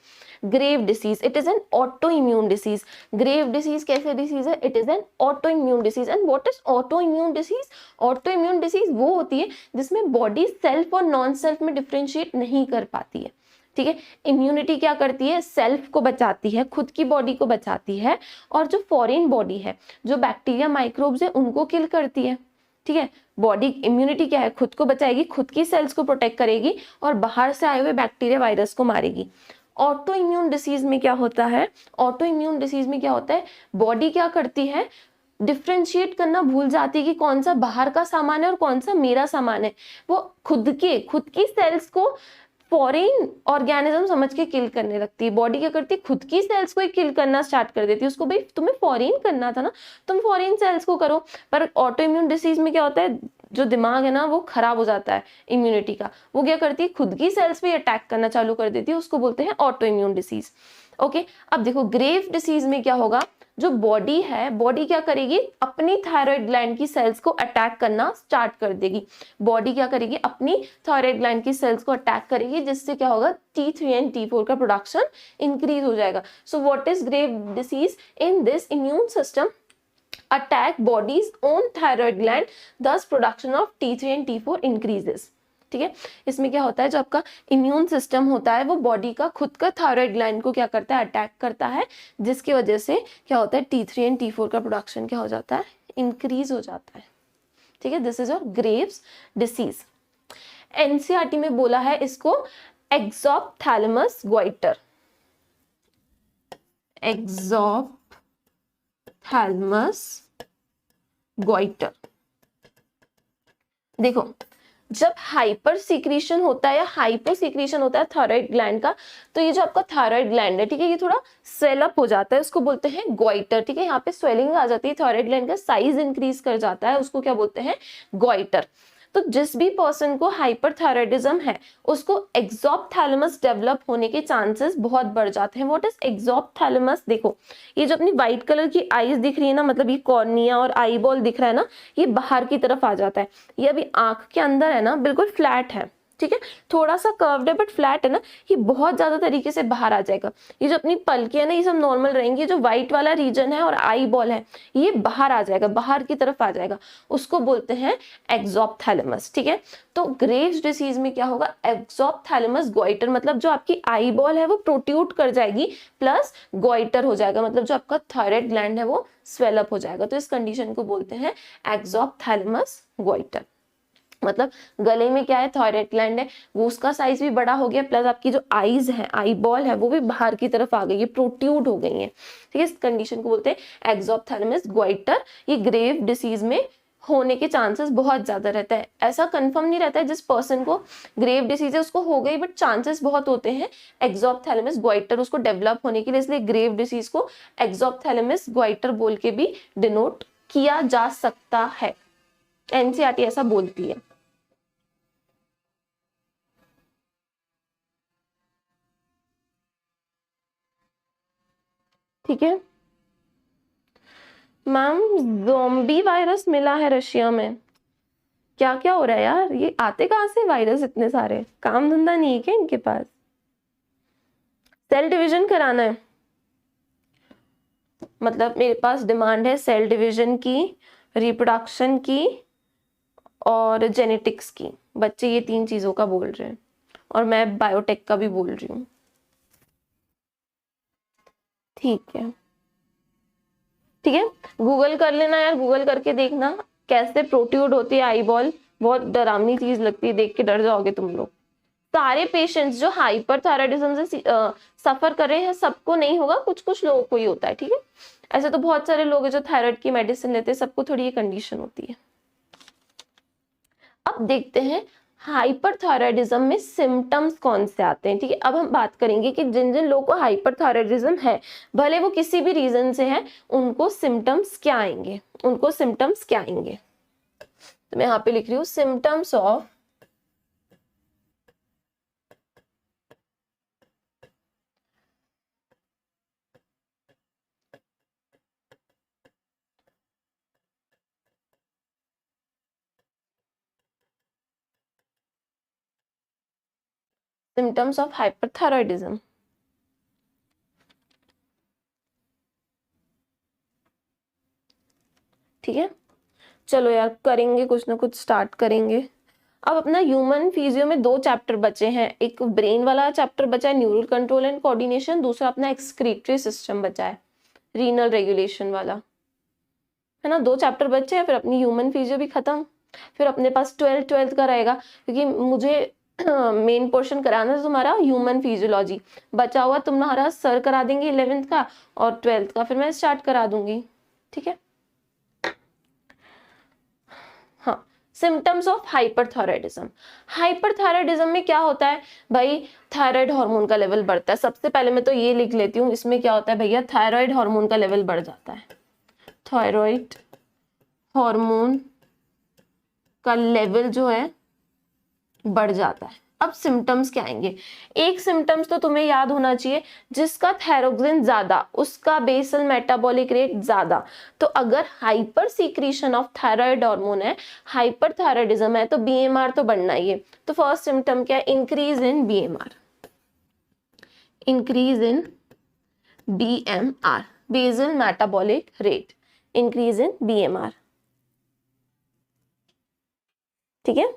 Grave disease, it is an auto immune disease. Grave disease कैसे डिसीज है? It is an auto immune disease. And what is auto immune disease? Auto immune disease वो होती है जिसमें बॉडी सेल्फ और नॉन सेल्फ में डिफरेंशिएट नहीं कर पाती है। ठीक है, इम्यूनिटी क्या करती है? सेल्फ को बचाती है, खुद की बॉडी को बचाती है, और जो फॉरेन बॉडी है, जो बैक्टीरिया माइक्रोब्स है, उनको किल करती है। ठीक है, बॉडी इम्यूनिटी क्या है? खुद को बचाएगी, खुद की सेल्स को प्रोटेक्ट करेगी, और बाहर से आए हुए बैक्टीरिया वायरस को मारेगी। ऑटो इम्यून डिसीज में क्या होता है? ऑटो इम्यून डिसीज में क्या होता है? बॉडी क्या करती है? डिफ्रेंशिएट करना भूल जाती है कि कौन सा बाहर का सामान है और कौन सा मेरा सामान है। वो खुद की सेल्स को फॉरेन ऑर्गेनिज्म समझ के किल करने लगती है। बॉडी क्या करती है? खुद की सेल्स को ही किल करना स्टार्ट कर देती है। उसको भाई तुम्हें फॉरेन करना था ना, तुम फॉरेन सेल्स को करो। पर ऑटो इम्यून डिसीज में क्या होता है? जो दिमाग है ना वो खराब हो जाता है इम्यूनिटी का, वो क्या करती है? खुद की सेल्स पे अटैक करना चालू कर देती है, उसको बोलते हैं ऑटो इम्यून डिसीज। ओके, अब देखो ग्रेव डिसीज में क्या होगा? जो बॉडी है, बॉडी क्या करेगी? अपनी थायराइड ग्लैंड की सेल्स को अटैक करना स्टार्ट कर देगी। बॉडी क्या करेगी? अपनी थायराइड ग्लैंड की सेल्स को अटैक करेगी, जिससे क्या होगा? T3 एंड T4 का प्रोडक्शन इंक्रीज हो जाएगा। So what is Grave disease? In this immune system attack body's own thyroid gland, thus production of T3 and T4 increases. ठीक है, इसमें क्या होता है? जो आपका इम्यून सिस्टम होता है वो बॉडी का खुद का थायराइड ग्लैंड को क्या करता है? अटैक करता है, जिसकी वजह से क्या होता है? T3 एंड T4 का प्रोडक्शन क्या हो जाता है? इंक्रीज हो जाता है। ठीक है, this is your Graves disease. NCERT में बोला है इसको एक्सोप्थैलेमस गोइटर। एक्सोप्थैलेमस गोइटर। देखो, जब हाइपर सीक्रेशन होता है या हाइपो सीक्रेशन होता है थायराइड ग्लैंड का, तो ये जो आपका थायराइड ग्लैंड है, ठीक है, ये थोड़ा स्वेल अप हो जाता है, उसको बोलते हैं गोइटर। ठीक है, यहाँ पे स्वेलिंग आ जाती है, थायराइड ग्लैंड का साइज इंक्रीज कर जाता है, उसको क्या बोलते हैं? गोइटर। तो जिस भी पर्सन को हाइपरथायराइडिज्म है उसको एक्सोप्थैलेमस डेवलप होने के चांसेस बहुत बढ़ जाते हैं। What is exophthalmos? देखो ये जो अपनी व्हाइट कलर की आईज दिख रही है ना, मतलब ये कॉर्निया और आई बॉल दिख रहा है ना, ये बाहर की तरफ आ जाता है। ये अभी आंख के अंदर है ना, बिल्कुल फ्लैट है, ठीक है, थोड़ा सा कर्व्ड है बट फ्लैट है ना, ये बहुत ज्यादा तरीके से बाहर आ जाएगा। ये जो अपनी पलके है ना, ये सब नॉर्मल रहेंगी, जो व्हाइट वाला रीजन है और आई बॉल है ये बाहर आ जाएगा, बाहर की तरफ आ जाएगा, उसको बोलते हैं एक्सोप्थैलेमस, ठीक है। तो ग्रेव्स डिसीज में क्या होगा, एक्सोप्थैलेमस गोइटर, मतलब जो आपकी आई बॉल है वो प्रोट्यूट कर जाएगी, प्लस गोइटर हो जाएगा, मतलब जो आपका थायराइड ग्लैंड है वो स्वेलअप हो जाएगा। तो इस कंडीशन को बोलते हैं एक्सोप्थैलेमस गोइटर। मतलब गले में क्या है, थायराइड ग्लैंड है, वो उसका साइज भी बड़ा हो गया, प्लस आपकी जो आईज है, आई बॉल है, वो भी बाहर की तरफ आ गई है, प्रोट्यूड हो गई है, ठीक है। इस कंडीशन को बोलते हैं एक्सोप्थैलेमस गोइटर। ये ग्रेव डिसीज में होने के चांसेस बहुत ज्यादा रहता है। ऐसा कंफर्म नहीं रहता है जिस पर्सन को ग्रेव डिसीज है उसको हो गई, बट चांसेस बहुत होते हैं एक्सोप्थैलेमस गोइटर उसको डेवलप होने के लिए, इसलिए ग्रेव डिसीज को एक्सोप्थैलेमस गोइटर बोल के भी डिनोट किया जा सकता है। एनसीईआरटी ऐसा बोलती है। ठीक है मैम, ज़ोंबी वायरस मिला है रशिया में, क्या क्या हो रहा है यार, ये आते कहाँ से वायरस इतने सारे, काम धंधा नहीं है क्या इनके पास? सेल डिवीजन कराना है, मतलब मेरे पास डिमांड है सेल डिवीजन की, रिप्रोडक्शन की और जेनेटिक्स की। बच्चे ये 3 चीजों का बोल रहे हैं और मैं बायोटेक का भी बोल रही हूँ। ठीक है ठीक है, गूगल कर लेना यार, गूगल करके देखना कैसे प्रोट्यूड होती है आई बॉल, बहुत डरावनी चीज लगती है, देख के डर जाओगे तुम लोग। सारे पेशेंट्स जो हाइपरथायराइडिज्म से सफर कर रहे हैं सबको नहीं होगा, कुछ कुछ लोगों को ही होता है, ठीक है। ऐसे तो बहुत सारे लोग हैं जो थायराइड की मेडिसिन लेते हैं, सबको थोड़ी ये कंडीशन होती है। अब देखते हैं हाइपरथायराइडिज्म में सिम्टम्स कौन से आते हैं, ठीक है। अब हम बात करेंगे कि जिन जिन लोगों को हाइपरथायराइडिज्म है, भले वो किसी भी रीजन से है, उनको सिम्टम्स क्या आएंगे, उनको सिम्टम्स क्या आएंगे। तो मैं यहाँ पे लिख रही हूँ symptoms of symptoms of hyperthyroidism. ठीक है, चलो यार करेंगे कुछ ना कुछ, स्टार्ट करेंगे। अब अपना ह्यूमन फिजियो में 2 चैप्टर बचे हैं, एक ब्रेन वाला चैप्टर बचा है न्यूरल कंट्रोल एंड कोऑर्डिनेशन, दूसरा अपना एक्सक्रीटरी सिस्टम बचा है रीनल रेगुलेशन वाला, है ना। 2 चैप्टर बचे हैं, फिर अपनी ह्यूमन फिजियो भी खत्म, फिर अपने पास 12th का रहेगा, क्योंकि मुझे मेन पोर्शन कराना है तुम्हारा ह्यूमन फिजियोलॉजी, बचा हुआ तुम्हारा सर करा देंगे 11th का, और 12th का फिर मैं स्टार्ट करा दूंगी, ठीक है। हाँ, सिम्टम्स ऑफ हाइपरथायराइडिज्म। हाइपरथायराइडिज्म में क्या होता है भाई, थायराइड हार्मोन का लेवल बढ़ता है। सबसे पहले मैं तो ये लिख लेती हूँ, इसमें क्या होता है भैया, थायराइड हार्मोन का लेवल बढ़ जाता है, थायराइड हार्मोन का लेवल जो है बढ़ जाता है। अब सिम्टम्स क्या आएंगे, एक सिम्टम्स तो तुम्हें याद होना चाहिए, जिसका थायरोक्सिन ज्यादा उसका बेसल मेटाबॉलिक रेट ज्यादा। तो अगर hyper secretion of thyroid hormone है, हाइपरथायराइडिज्म है, तो बीएमआर तो बढ़ना ही है। तो फर्स्ट सिम्टम क्या है, increase in BMR, increase in BMR, basal metabolic rate, increase in BMR, ठीक है।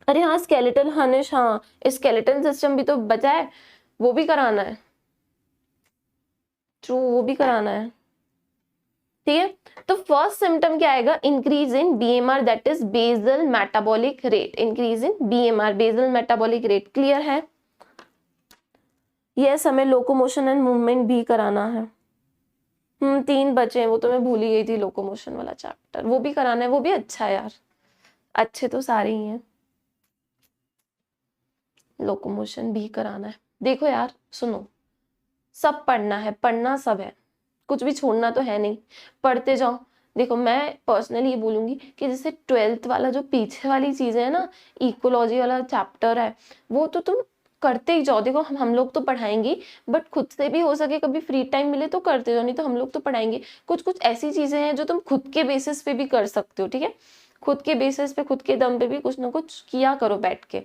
अरे हाँ स्केलेटल हनिश, हाँ स्केलेटल सिस्टम भी तो बचा है, वो भी कराना है, ट्रू वो भी कराना है, ठीक है। तो फर्स्ट सिम्टम क्या आएगा, increase in BMR, that is basal metabolic rate, increase in BMR basal metabolic rate, clear है। यस हमें लोकोमोशन एंड मूवमेंट भी कराना है। 3 बचे हैं, वो तो मैं भूल ही गई थी, लोकोमोशन वाला चैप्टर वो भी कराना है, वो भी अच्छा है यार, अच्छे तो सारे ही हैं, लोकोमोशन भी कराना है। देखो यार सुनो, सब पढ़ना है, पढ़ना सब है, कुछ भी छोड़ना तो है नहीं, पढ़ते जाओ। देखो मैं पर्सनली ये बोलूंगी कि जैसे 12th वाला जो पीछे वाली चीजें है ना, इकोलॉजी वाला चैप्टर है, वो तो तुम करते ही जाओ। देखो हम लोग तो पढ़ाएंगे, बट खुद से भी हो सके कभी फ्री टाइम मिले तो करते जाओ, नहीं तो हम लोग तो पढ़ाएंगे। कुछ कुछ ऐसी चीजें हैं जो तुम खुद के बेसिस पे भी कर सकते हो, ठीक है। खुद के बेसिस पे, खुद के दम पे भी कुछ ना कुछ किया करो बैठ के।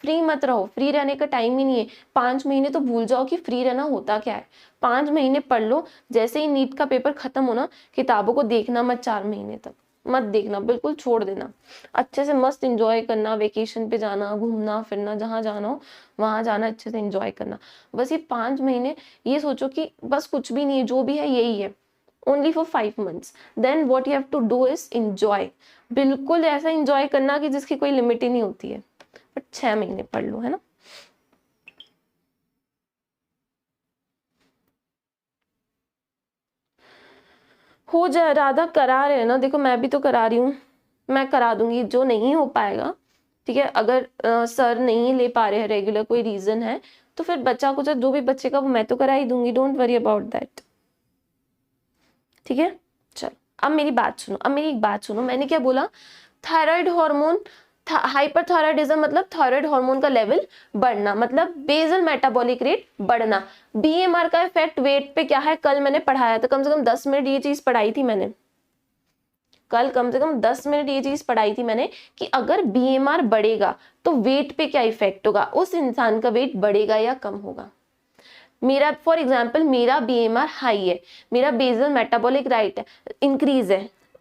फ्री मत रहो, फ्री रहने का टाइम ही नहीं है। 5 महीने तो भूल जाओ कि फ्री रहना होता क्या है। 5 महीने पढ़ लो, जैसे ही नीट का पेपर खत्म हो ना, किताबों को देखना मत, 4 महीने तक मत देखना, बिल्कुल छोड़ देना। अच्छे से मस्त एंजॉय करना, वेकेशन पे जाना, घूमना फिरना, जहाँ जाना हो वहां जाना, अच्छे से एंजॉय करना। बस ये 5 महीने ये सोचो कि बस कुछ भी नहीं है, जो भी है यही है, only for 5 months। Then what you have to do is enjoy, बिल्कुल ऐसा एंजॉय करना कि जिसकी कोई लिमिट ही नहीं होती है। बट 6 महीने पढ़ लो, है ना। हो जाए, राधा करा रहे हैं ना, देखो मैं भी तो करा रही हूँ, मैं करा दूंगी। जो नहीं हो पाएगा, ठीक है, अगर सर नहीं ले पा रहे हैं रेगुलर, कोई रीजन है, तो फिर बच्चा कुछ जो भी बच्चेगा वो मैं तो करा ही दूंगी, डोंट वरी अबाउट दैट, ठीक है। चलो अब मेरी बात सुनो, अब मेरी एक बात सुनो, मैंने क्या बोला, थायराइड हार्मोन, हाइपरथायराइडिज्म मतलब थायराइड हार्मोन का लेवल बढ़ना, मतलब बेसल मेटाबॉलिक रेट बढ़ना। बीएमआर का इफेक्ट वेट पे क्या है, कल मैंने पढ़ाया था, कम से कम 10 मिनट ये चीज पढ़ाई थी मैंने, कल कम से कम 10 मिनट ये चीज पढ़ाई थी मैंने, कि अगर बीएमआर बढ़ेगा तो वेट पे क्या इफेक्ट होगा, उस इंसान का वेट बढ़ेगा या कम होगा। मेरा फॉर एग्जाम्पल, मेरा बीएमआर हाई है, मेरा बेसल मेटाबॉलिक रेट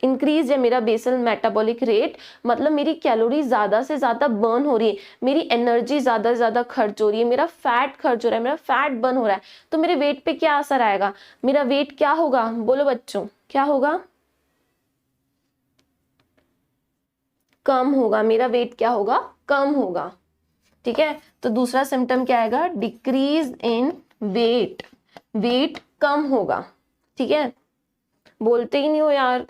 इंक्रीज है मेरा बेसल मेटाबॉलिक रेट, मतलब मेरी कैलोरी ज्यादा से ज्यादा बर्न हो रही है, मेरी एनर्जी ज्यादा से ज्यादा खर्च हो रही है, मेरा फैट खर्च हो रहा है, मेरा फैट बर्न हो रहा है, तो मेरे वेट पे क्या असर आएगा, मेरा वेट क्या होगा, बोलो बच्चों क्या होगा, कम होगा, मेरा वेट क्या होगा, कम होगा, ठीक है। तो दूसरा सिम्टम क्या आएगा, डिक्रीज इन वेट, वेट कम होगा, ठीक है। बोलते ही नहीं हो यार,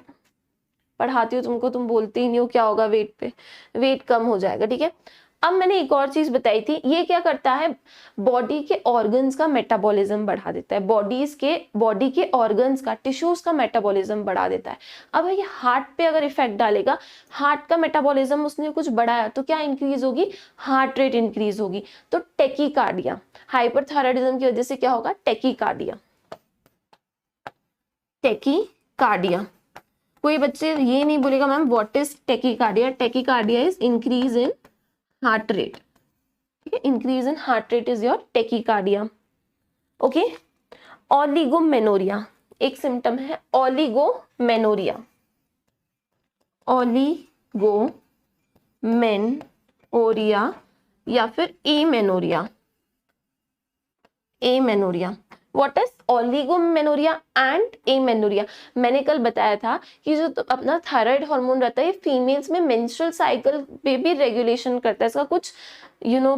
पढ़ाती हो तुमको, तुम बोलते ही नहीं हो क्या होगा वेट पे, वेट कम हो जाएगा, ठीक है। अब मैंने एक और चीज बताई थी, ये क्या करता है, बॉडी के ऑर्गन्स का मेटाबॉलिज्म बढ़ा देता है, बॉडी के ऑर्गन्स का, टिश्यूज का मेटाबॉलिज्म बढ़ा देता है। अब ये हार्ट पे अगर इफेक्ट डालेगा, हार्ट का मेटाबॉलिज्म उसने कुछ बढ़ाया तो क्या इंक्रीज होगी, हार्ट रेट इंक्रीज होगी, तो टेकीकार्डिया, हाइपरथायराइडिज्म की वजह से क्या होगा, टेकीकार्डिया, टेकीकार्डिया। कोई बच्चे ये नहीं बोलेगा ma'am what is tachycardia, tachycardia is increase in heart rate, ठीक है, increase in heart rate is your tachycardia, okay. Oligomenorrhoea एक सिम्टम है, ओलिगोमेनोरिया, ओलिगोमेनोरिया या फिर amenorrhoea, amenorrhoea. What is oligomenorrhoea and amenorrhoea, मैंने कल बताया था कि जो तो अपना थायराइड हार्मोन रहता है, फीमेल्स में मेंस्ट्रुअल साइकिल पे भी रेगुलेशन करता है, इसका कुछ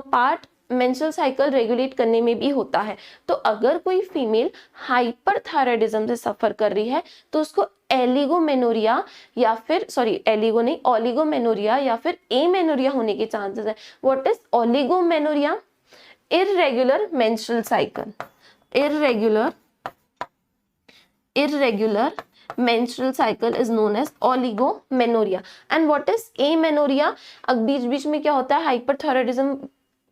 पार्ट मेंस्ट्रुअल साइकिल रेगुलेट करने में भी होता है। तो अगर कोई फीमेल हाइपरथायराइडिज्म से सफर कर रही है तो उसको एलिगोमेनोरिया या फिर ओलिगोमेनोरिया या फिर एमेनोरिया होने के चांसेस है। What is oligomenorrhoea, irregular menstrual cycle, irregular menstrual cycle is known as oligomenorrhea। and what is amenorrhea, अब बीच बीच में क्या होता है, हाइपरथायराइडिज्म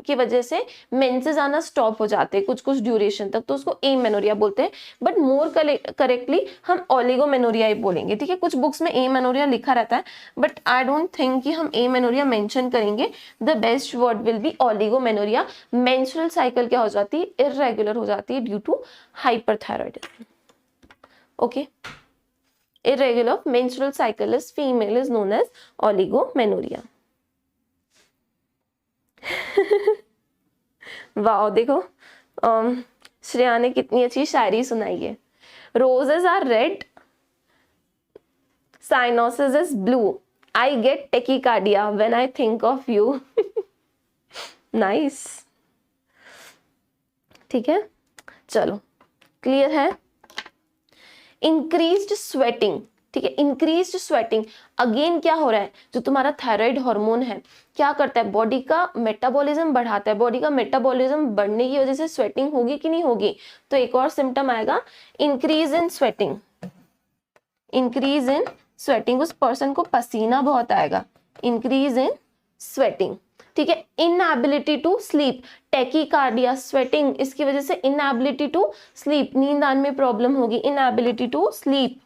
की वजह से मेंसेस आना स्टॉप हो जाते हैं कुछ कुछ ड्यूरेशन तक, तो उसको एमेनोरिया बोलते हैं, बट मोर करेक्टली हम ओलिगोमेनोरिया ही बोलेंगे, ठीक है। कुछ बुक्स में एमेनोरिया लिखा रहता है, बट आई डोंट थिंक कि हम एमेनोरिया मेंशन करेंगे, the best word will be oligomenorrhoea. Menstrual cycle क्या हो जाती है, इररेगुलर हो जाती है due to hyperthyroidism, okay. irregular menstrual cycle is female is known as oligomenorrhea। वाह देखो श्रेया ने कितनी अच्छी शायरी सुनाई है। Roses are red, cyanosis is blue, I get tachycardia when I think of you. Nice, ठीक है, चलो क्लियर है। इंक्रीज्ड स्वेटिंग, ठीक है, इंक्रीज्ड स्वेटिंग अगेन क्या हो रहा है, जो तुम्हारा थायराइड हार्मोन है क्या करता है, बॉडी का मेटाबॉलिज्म बढ़ाता है, बॉडी का मेटाबॉलिज्म बढ़ने की वजह से स्वेटिंग होगी कि नहीं होगी, तो एक और सिम्टम आएगा increase in sweating, increase in sweating, उस पर्सन को पसीना बहुत आएगा, इंक्रीज इन स्वेटिंग, ठीक है। Inability to sleep, tachycardia, sweating, इसकी वजह से इनएबिलिटी टू स्लीप, नींद आने में प्रॉब्लम होगी, inability to sleep,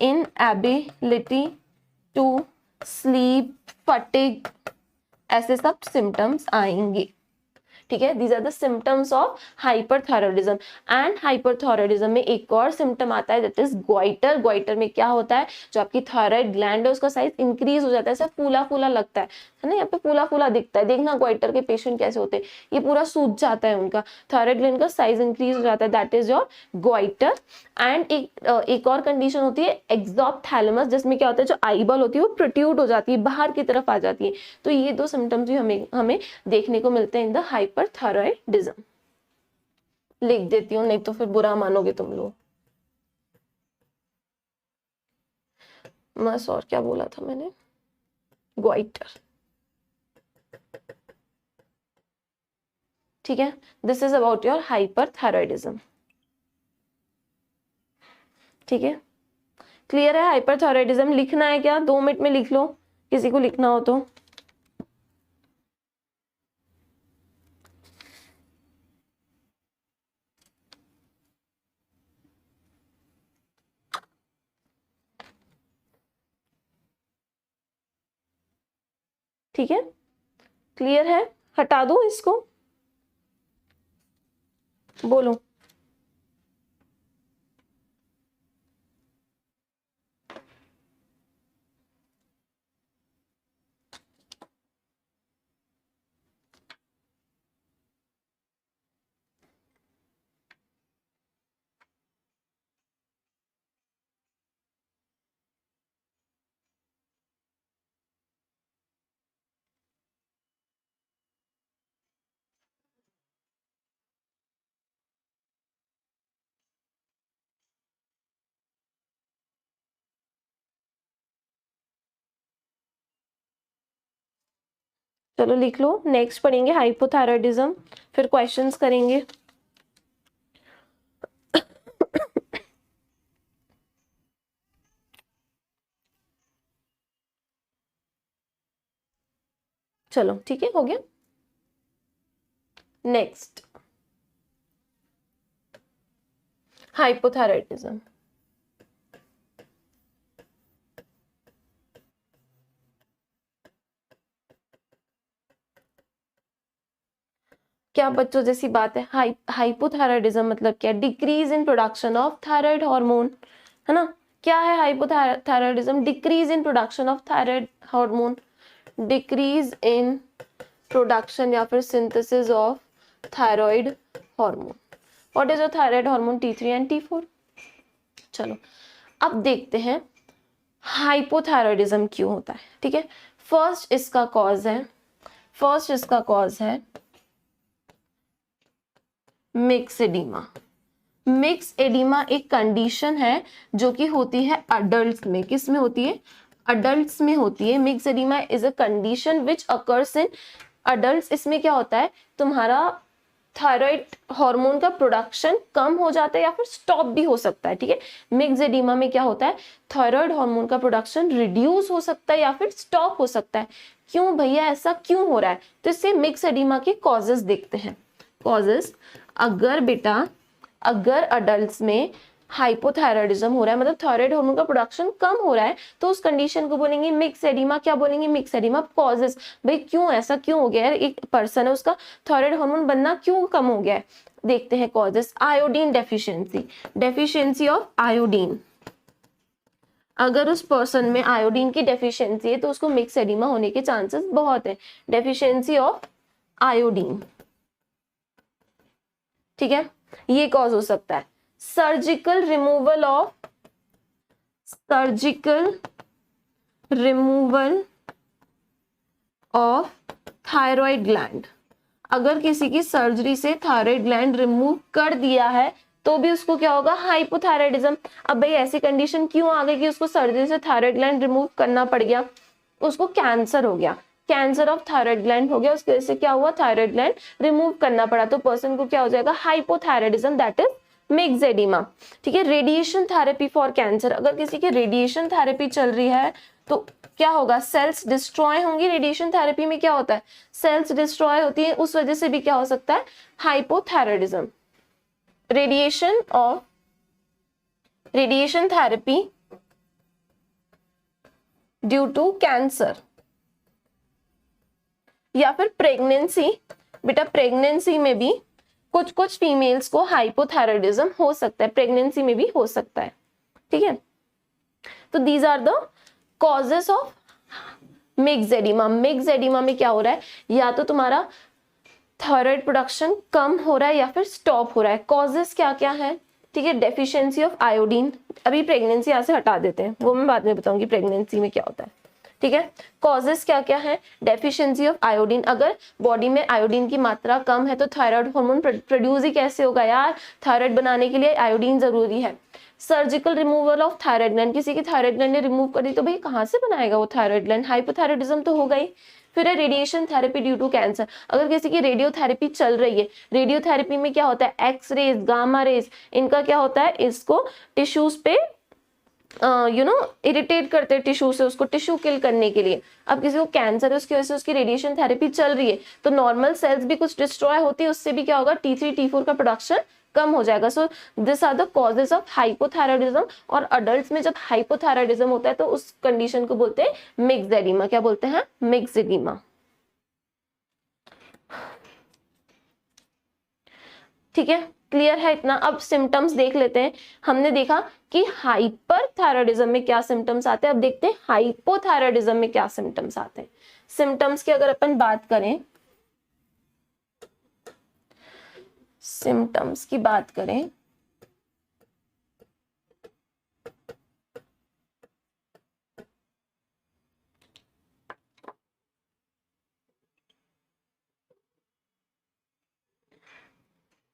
inability to sleep, fatigue, ऐसे सब सिम्टम्स आएंगे, ठीक है। These are the symptoms of hyperthyroidism. And hyperthyroidism में एक और सिम्टम आता है दैट इज ग्वाइटर। ग्वाइटर में क्या होता है, जो आपकी थायराइड ग्लैंड है उसका साइज इंक्रीज हो जाता है, ऐसा फूला फूला लगता है ना, यहाँ पे फूला फूला दिखता है, देखना ग्वाइटर के पेशेंट कैसे होते हैं, ये पूरा सूज जाता है उनका, थायराइड ग्लैंड का साइज इंक्रीज हो जाता है, that is your goitre. And एक और कंडीशन होती है एक्सोप्थैलेमस, जिसमें क्या होता है, जो आईबॉल होती है वो प्रोट्रूड हो जाती है, बाहर की तरफ आ जाती है। तो ये दो सिम्टम्स भी हमें देखने को मिलते हैं इन द हाइपरथायरॉयडिज्म। लिख देती हूँ, नहीं तो फिर बुरा मानोगे तुम लोग। बस, और क्या बोला था मैंने, ग्वाइटर, ठीक है। This is about your hyperthyroidism, ठीक है। क्लियर है हाइपरथायरॉयडिज्म? लिखना है क्या? 2 मिनट में लिख लो, किसी को लिखना हो तो। ठीक है, क्लियर है? हटा दो इसको, बोलो। चलो लिख लो, नेक्स्ट पढ़ेंगे हाइपोथायरॉयडिज्म, फिर क्वेश्चंस करेंगे। चलो ठीक है, हो गया। Next hypothyroidism. क्या बच्चों जैसी बात है? हाइपोथायरॉयडिज्म मतलब क्या? Decrease in production of thyroid hormone, है ना। क्या है hypothyroidism? Decrease in production of thyroid hormone, decrease in production या फिर synthesis of thyroid hormone. What is your thyroid hormone? T3 and T4। चलो अब देखते हैं हाइपोथायरॉयडिज्म क्यों होता है, ठीक है। फर्स्ट इसका कॉज है मिक्स एडिमा। मिक्स एडिमा एक कंडीशन है जो कि होती है अडल्ट्स में। किस में होती है? अडल्ट्स में होती है। Mix oedema is a condition which occurs in adults. इसमें क्या होता है, तुम्हारा थायराइड हार्मोन का प्रोडक्शन कम हो जाता है या फिर स्टॉप भी हो सकता है, ठीक है। मिक्स एडिमा में क्या होता है, थायराइड हार्मोन का प्रोडक्शन रिड्यूस हो सकता है या फिर स्टॉप हो सकता है। क्यों भैया, ऐसा क्यों हो रहा है? तो इससे मिक्स एडिमा के कॉजेस देखते हैं। कॉजेस, अगर अडल्ट्स में हाइपोथायरॉयडिज्म हो रहा है, मतलब थायराइड हार्मोन का प्रोडक्शन कम हो रहा है, तो उस कंडीशन को बोलेंगे मिक्स एडिमा। क्या बोलेंगे? Mix oedema. कॉजेस, भाई क्यों ऐसा क्यों हो गया है, एक पर्सन है उसका थायराइड हार्मोन बनना क्यों कम हो गया है, देखते हैं causes. Iodine deficiency of iodine. अगर उस पर्सन में आयोडीन की डेफिशिएंसी है तो उसको मिक्स एडिमा होने के चांसेस बहुत है। डेफिशिएंसी ऑफ आयोडीन, ठीक है, ये कॉज हो सकता है। Surgical removal of thyroid gland. अगर किसी की सर्जरी से थायराइड ग्लैंड रिमूव कर दिया है तो भी उसको क्या होगा? हाइपोथायरॉयडिज्म। अब भाई ऐसी कंडीशन क्यों आ गई कि उसको सर्जरी से थायराइड ग्लैंड रिमूव करना पड़ गया? उसको कैंसर हो गया, कैंसर ऑफ थायराइड ग्लैंड हो गया, उसके वजह से क्या हुआ? थायराइड ग्लैंड रिमूव करना पड़ा, तो पर्सन को क्या हो जाएगा? Hypothyroidism, that is mix oedema, ठीक है। रेडिएशन थेरेपी फॉर कैंसर, अगर किसी की रेडिएशन थेरेपी चल रही है तो क्या होगा, सेल्स डिस्ट्रॉय होंगी। रेडिएशन थेरेपी में क्या होता है, सेल्स डिस्ट्रॉय होती है, उस वजह से भी क्या हो सकता है, hypothyroidism. Radiation therapy due to cancer, या फिर प्रेगनेंसी। बेटा प्रेगनेंसी में भी कुछ कुछ फीमेल्स को हाइपोथायराइडिज्म हो सकता है, प्रेगनेंसी में भी हो सकता है, ठीक है। तो these are the causes of myxoedema. Myxoedema में क्या हो रहा है, या तो तुम्हारा थायराइड प्रोडक्शन कम हो रहा है या फिर स्टॉप हो रहा है। कॉजेस क्या क्या है, ठीक है। डेफिशिएंसी ऑफ आयोडीन, अभी प्रेगनेंसी यहाँ से हटा देते हैं, वो मैं बाद में बताऊंगी प्रेगनेंसी में क्या होता है, ठीक है। कॉजेस क्या क्या है, डेफिशिएंसी ऑफ आयोडीन, अगर बॉडी में आयोडीन की मात्रा कम है तो थायराइड हार्मोन प्रोड्यूस ही कैसे होगा यार, थायराइड बनाने के लिए आयोडीन जरूरी है। Surgical removal of thyroid gland, किसी की थायराइड ग्लैंड ने रिमूव कर दी तो भाई कहाँ से बनाएगा वो थायराइड ग्लैंड, हाइपोथायराइडिज्म तो होगा ही। फिर है radiation therapy due to cancer, अगर किसी की रेडियोथेरेपी चल रही है, रेडियोथेरेपी में क्या होता है, एक्स रेज, गामा रेज, इनका क्या होता है, इसको टिश्यूज पे इरिटेट करते हैं टिश्यू से, उसको टिश्यू किल करने के लिए। अब किसी को कैंसर है, उसकी वजह से उसकी रेडिएशन थेरेपी चल रही है तो नॉर्मल सेल्स भी कुछ डिस्ट्रॉय होती है, उससे भी क्या होगा, T3 T4 का प्रोडक्शन कम हो जाएगा। So this are the causes of hypothyroidism. और अडल्ट में जब हाइपोथायराइडिज्म होता है तो उस कंडीशन को बोलते हैं मिक्स्ड एडिमा। क्या बोलते हैं, मिक्स्ड एडिमा, ठीक है। क्लियर है इतना। अब सिम्टम्स देख लेते हैं। हमने देखा कि हाइपरथायराइडिज्म में क्या सिम्टम्स आते हैं, अब देखते हैं हाइपोथायराइडिज्म में क्या सिम्टम्स आते हैं। सिम्टम्स की अगर अपन बात करें, सिम्टम्स की बात करें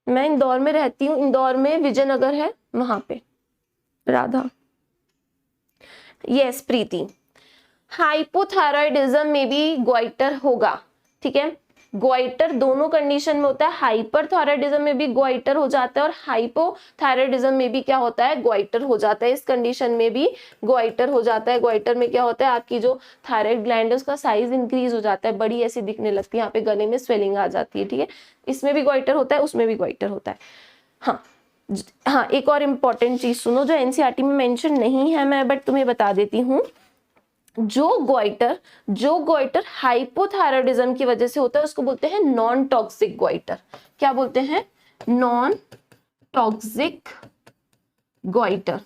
मैं इंदौर में रहती हूँ, इंदौर में विजयनगर है, वहां पे राधा, यस प्रीति। हाइपोथायराइडिज्म में भी ग्वाइटर होगा, ठीक है। ग्वाइटर दोनों कंडीशन में होता है, हाइपरथायराइडिज्म में भी ग्वाइटर हो जाता है और हाइपोथायराइडिज्म में भी क्या होता है, ग्वाइटर हो जाता है। इस कंडीशन में भी ग्वाइटर हो जाता है। ग्वाइटर में क्या होता है, आपकी जो थायराइड ग्लैंड है उसका साइज इंक्रीज हो जाता है, बड़ी ऐसी दिखने लगती है, यहाँ पे गले में स्वेलिंग आ जाती है, ठीक है। इसमें भी ग्वाइटर होता है, उसमें भी ग्वाइटर होता है। हाँ, एक और इम्पॉर्टेंट चीज सुनो जो एनसीईआरटी में मेंशन नहीं है मैं बट तुम्हें बता देती हूँ। जो ग्वाइटर हाइपोथायराइडिज्म की वजह से होता है उसको बोलते हैं नॉन टॉक्सिक ग्वाइटर। क्या बोलते हैं, नॉन टॉक्सिक ग्वाइटर।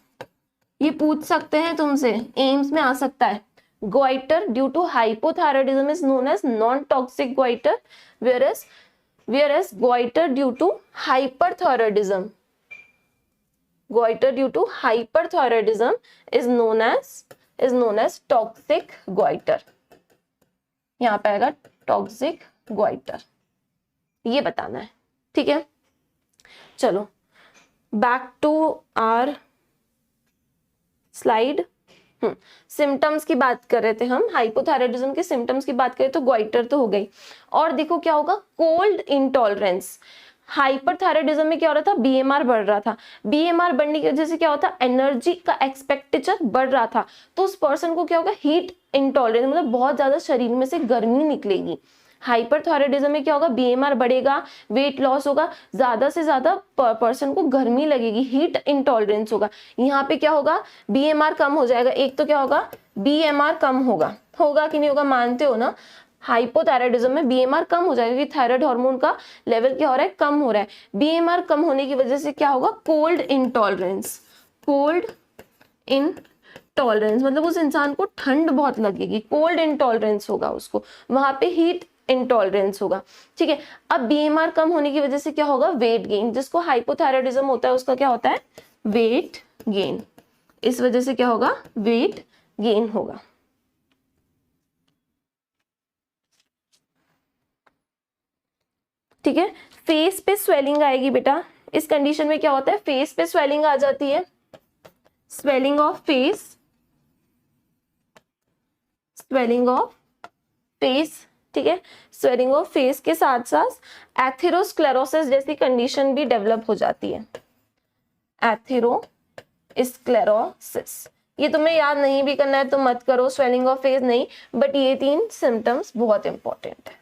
ये पूछ सकते हैं तुमसे, एम्स में आ सकता है। Goitre due to hypothyroidism is known as non toxic goitre, whereas goiter due to hyperthyroidism is known as toxic goiter। यहाँ पे आएगा टॉक्सिक गोइटर, ये बताना है, ठीक है। चलो back to our slide. Symptoms की बात कर रहे थे हम, हाइपोथायराइडिज्म के सिम्टम्स की बात करें तो ग्वाइटर तो हो गई। और देखो क्या होगा, कोल्ड इंटॉलरेंस। हाइपरथायराइडिज्म में क्या हो रहा था, बीएमआर बढ़ रहा था। बीएमआर बढ़ने की वजह से क्या होता, एनर्जी का एक्सपेक्टेचर बढ़ रहा था, तो उस पर्सन को क्या होगा, हीट इंटॉलरेंस, मतलब बहुत ज्यादा शरीर में से गर्मी निकलेगी। हाइपरथायराइडिज्म में क्या होगा, बीएमआर बढ़ेगा, वेट लॉस होगा, ज्यादा से ज्यादा पर्सन को गर्मी लगेगी, हीट इंटॉलरेंस होगा। यहाँ पे क्या होगा, बीएमआर कम हो जाएगा। एक तो क्या होगा, बीएमआर कम होगा कि नहीं होगा, मानते हो ना। हाइपोथायराइडिज्म में बीएमआर कम हो जाएगा क्योंकि थायराइड हार्मोन का लेवल क्या हो रहा है, कम हो रहा है। बीएमआर कम होने की वजह से क्या होगा, कोल्ड इंटॉलरेंस मतलब उस इंसान को ठंड बहुत लगेगी, कोल्ड इंटॉलरेंस होगा उसको, वहां पे हीट इंटॉलरेंस होगा, ठीक है। अब बीएमआर कम होने की वजह से क्या होगा, वेट गेन। जिसको हाइपोथायराइडिज्म होता है उसका क्या होता है, वेट गेन। इस वजह से क्या होगा, वेट गेन होगा। ठीक है। फेस पे स्वेलिंग आएगी बेटा, इस कंडीशन में क्या होता है, फेस पे स्वेलिंग आ जाती है, स्वेलिंग ऑफ फेस, ठीक है। स्वेलिंग ऑफ फेस के साथ साथ एथेरोस्क्लेरोसिस जैसी कंडीशन भी डेवलप हो जाती है। एथेरोस्क्लेरोसिस। ये तुम्हें याद नहीं भी करना है तो मत करो, स्वेलिंग ऑफ फेस नहीं, बट ये 3 सिम्टम्स बहुत इंपॉर्टेंट है,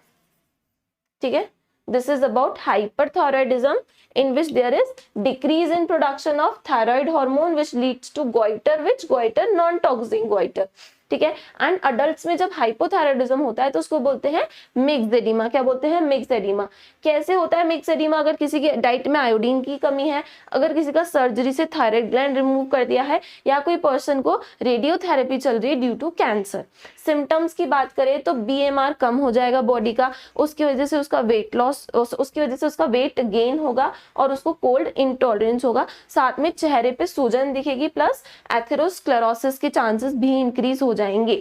ठीक है। This is about hyperthyroidism in which there is decrease in production of thyroid hormone which leads to goiter, which goiter non toxic goiter, ठीक है। एंड अडल्ट्स में जब हाइपोथायराइडिज्म होता है तो उसको बोलते हैं मिक्स्ड एडिमा। क्या बोलते हैं? Mixed oedema. कैसे होता है मिक्स्ड एडिमा? अगर किसी की डाइट में आयोडीन की कमी है, अगर किसी का सर्जरी से थायराइड ग्लैंड रिमूव कर दिया है, या कोई पर्सन को रेडियोथेरेपी चल रही है ड्यू टू कैंसर। सिम्टम्स की बात करें तो बीएमआर कम हो जाएगा बॉडी का, उसकी वजह से उसका वेट लॉस, उसकी वजह से उसका वेट गेन होगा और उसको कोल्ड इंटॉलरेंस होगा, साथ में चेहरे पे सूजन दिखेगी, प्लस एथेरोस्क्लेरोसिस के चांसेस भी इंक्रीज हो जाएंगे,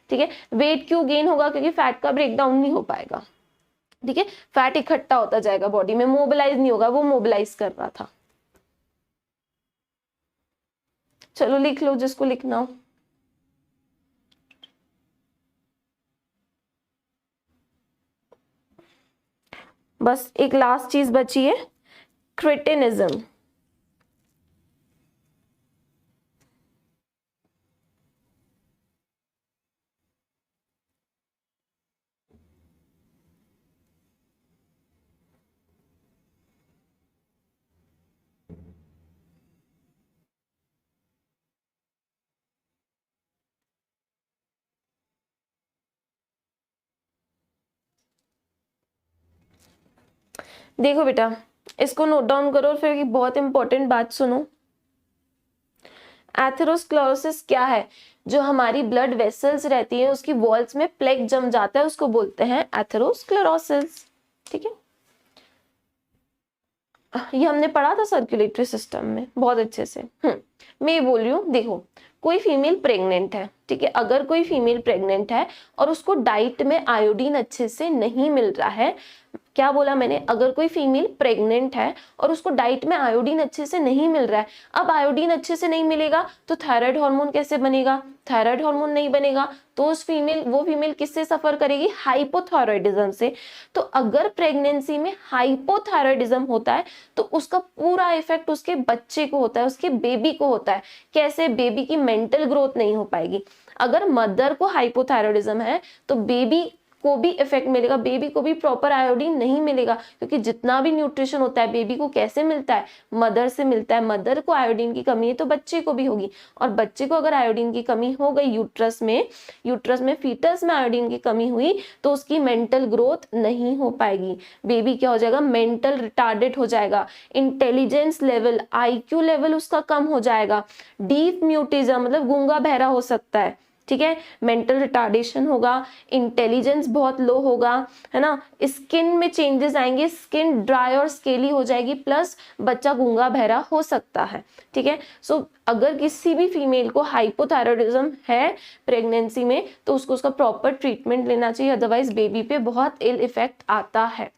ठीक है। वेट क्यों गेन होगा? क्योंकि फैट का ब्रेकडाउन नहीं हो पाएगा, ठीक है। फैट इकट्ठा होता जाएगा बॉडी में, मोबिलाइज नहीं होगा, वो मोबिलाइज कर रहा था। चलो लिख लो जिसको लिखना हो। बस एक लास्ट चीज बची है, क्रिटिनिज्म। देखो बेटा, इसको नोट डाउन करो और फिर एक बहुत इंपॉर्टेंट बात सुनो। एथेरोस्क्लेरोसिस क्या है? जो हमारी ब्लड वेसल्स रहती है उसकी वॉल्स में प्लेग जम जाता है, उसको बोलते हैं एथेरोस्क्लेरोसिस, ठीक है। ये हमने पढ़ा था सर्कुलेटरी सिस्टम में बहुत अच्छे से। मैं ये बोल रही हूँ, देखो कोई फीमेल प्रेग्नेंट है, ठीक है। अगर कोई फीमेल प्रेग्नेंट है और उसको डाइट में आयोडीन अच्छे से नहीं मिल रहा है, क्या बोला मैंने? अगर कोई फीमेल प्रेग्नेंट है और उसको डाइट में आयोडीन अच्छे से नहीं मिल रहा है, अब आयोडीन अच्छे से नहीं मिलेगा तो थायराइड हार्मोन कैसे बनेगा? थायराइड हार्मोन नहीं बनेगा तो वो फीमेल किससे सफर करेगी? हाइपोथायराइडिज्म से। तो अगर प्रेगनेंसी में हाइपोथायराइडिज्म होता है तो उसका पूरा इफेक्ट उसके बच्चे को होता है, उसके बेबी को होता है। कैसे? बेबी की मेंटल ग्रोथ नहीं हो पाएगी। अगर मदर को हाइपोथायराइडिज्म है तो बेबी को भी इफेक्ट मिलेगा, बेबी को भी प्रॉपर आयोडीन नहीं मिलेगा, क्योंकि जितना भी न्यूट्रिशन होता है बेबी को कैसे मिलता है? मदर से मिलता है। मदर को आयोडीन की कमी है तो बच्चे को भी होगी, और बच्चे को अगर आयोडीन की कमी हो गई यूट्रस में फीटस में आयोडीन की कमी हुई तो उसकी मेंटल ग्रोथ नहीं हो पाएगी। बेबी क्या हो जाएगा? मेंटल रिटार्डेड हो जाएगा, इंटेलिजेंस लेवल, आईक्यू लेवल उसका कम हो जाएगा, डीप म्यूटिज्म मतलब गूंगा बहरा हो सकता है, ठीक है। मेंटल रिटार्डेशन होगा, इंटेलिजेंस बहुत लो होगा, है ना। स्किन में चेंजेस आएंगे, स्किन ड्राई और स्केली हो जाएगी, प्लस बच्चा गूंगा बहरा हो सकता है, ठीक है। सो अगर किसी भी फीमेल को हाइपोथायराइडिज्म है प्रेगनेंसी में तो उसको उसका प्रॉपर ट्रीटमेंट लेना चाहिए, अदरवाइज बेबी पे बहुत इल इफेक्ट आता है।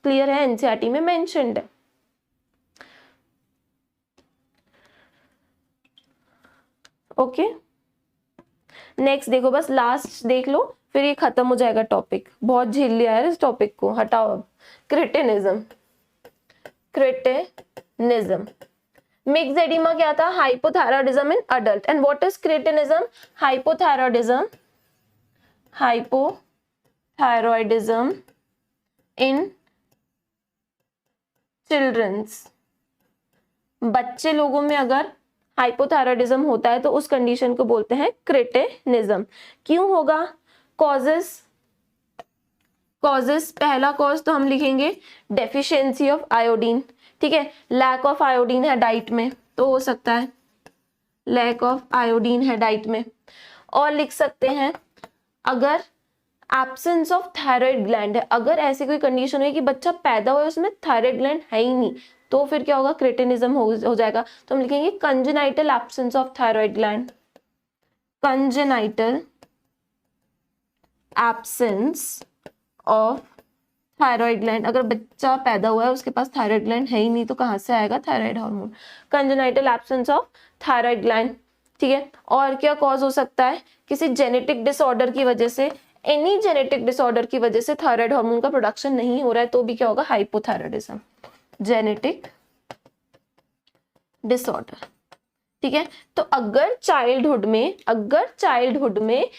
क्लियर है? एनसीईआरटी में मेंशन्ड है। ओके नेक्स्ट देखो, बस लास्ट देख लो फिर ये खत्म हो जाएगा टॉपिक। बहुत झेल लिया है इस टॉपिक को, हटाओ अब। क्रिटिनिज्म मिक्स्ड एडिमा क्या था? Hypothyroidism in adult. And what is cretinism? Hypothyroidism in childrens. बच्चे लोगों में अगर हाइपोथायराइडिज्म होता है तो उस कंडीशन को बोलते हैं क्रिटिनिज्म। क्यों होगा? कॉजेस पहला कॉज तो हम लिखेंगे डेफिशिएंसी ऑफ आयोडीन, ठीक है। लैक ऑफ आयोडीन है डाइट में तो हो सकता है, लैक ऑफ आयोडीन है डाइट में। और लिख सकते हैं अगर एब्सेंस ऑफ थायराइड ग्लैंड है, अगर ऐसी कोई कंडीशन है कि बच्चा पैदा हुआ है उसमें थायराइड ग्लैंड है ही नहीं तो फिर क्या होगा? क्रिटिनिज्म हो जाएगा। तो हम लिखेंगे congenital absence of thyroid gland, congenital absence of thyroid gland. अगर बच्चा पैदा हुआ है उसके पास थायराइड ग्लैंड है ही नहीं तो कहां से आएगा thyroid hormone? Congenital absence of thyroid gland, ठीक है। और क्या कॉज हो सकता है? किसी जेनेटिक डिसऑर्डर की वजह से, एनी जेनेटिक डिसऑर्डर की वजह से थायराइड हार्मोन का प्रोडक्शन नहीं हो रहा है तो भी क्या होगा? हाइपोथायराइडिज्म। Genetic disorder. ठीक है, तो अगर चाइल्डहुड में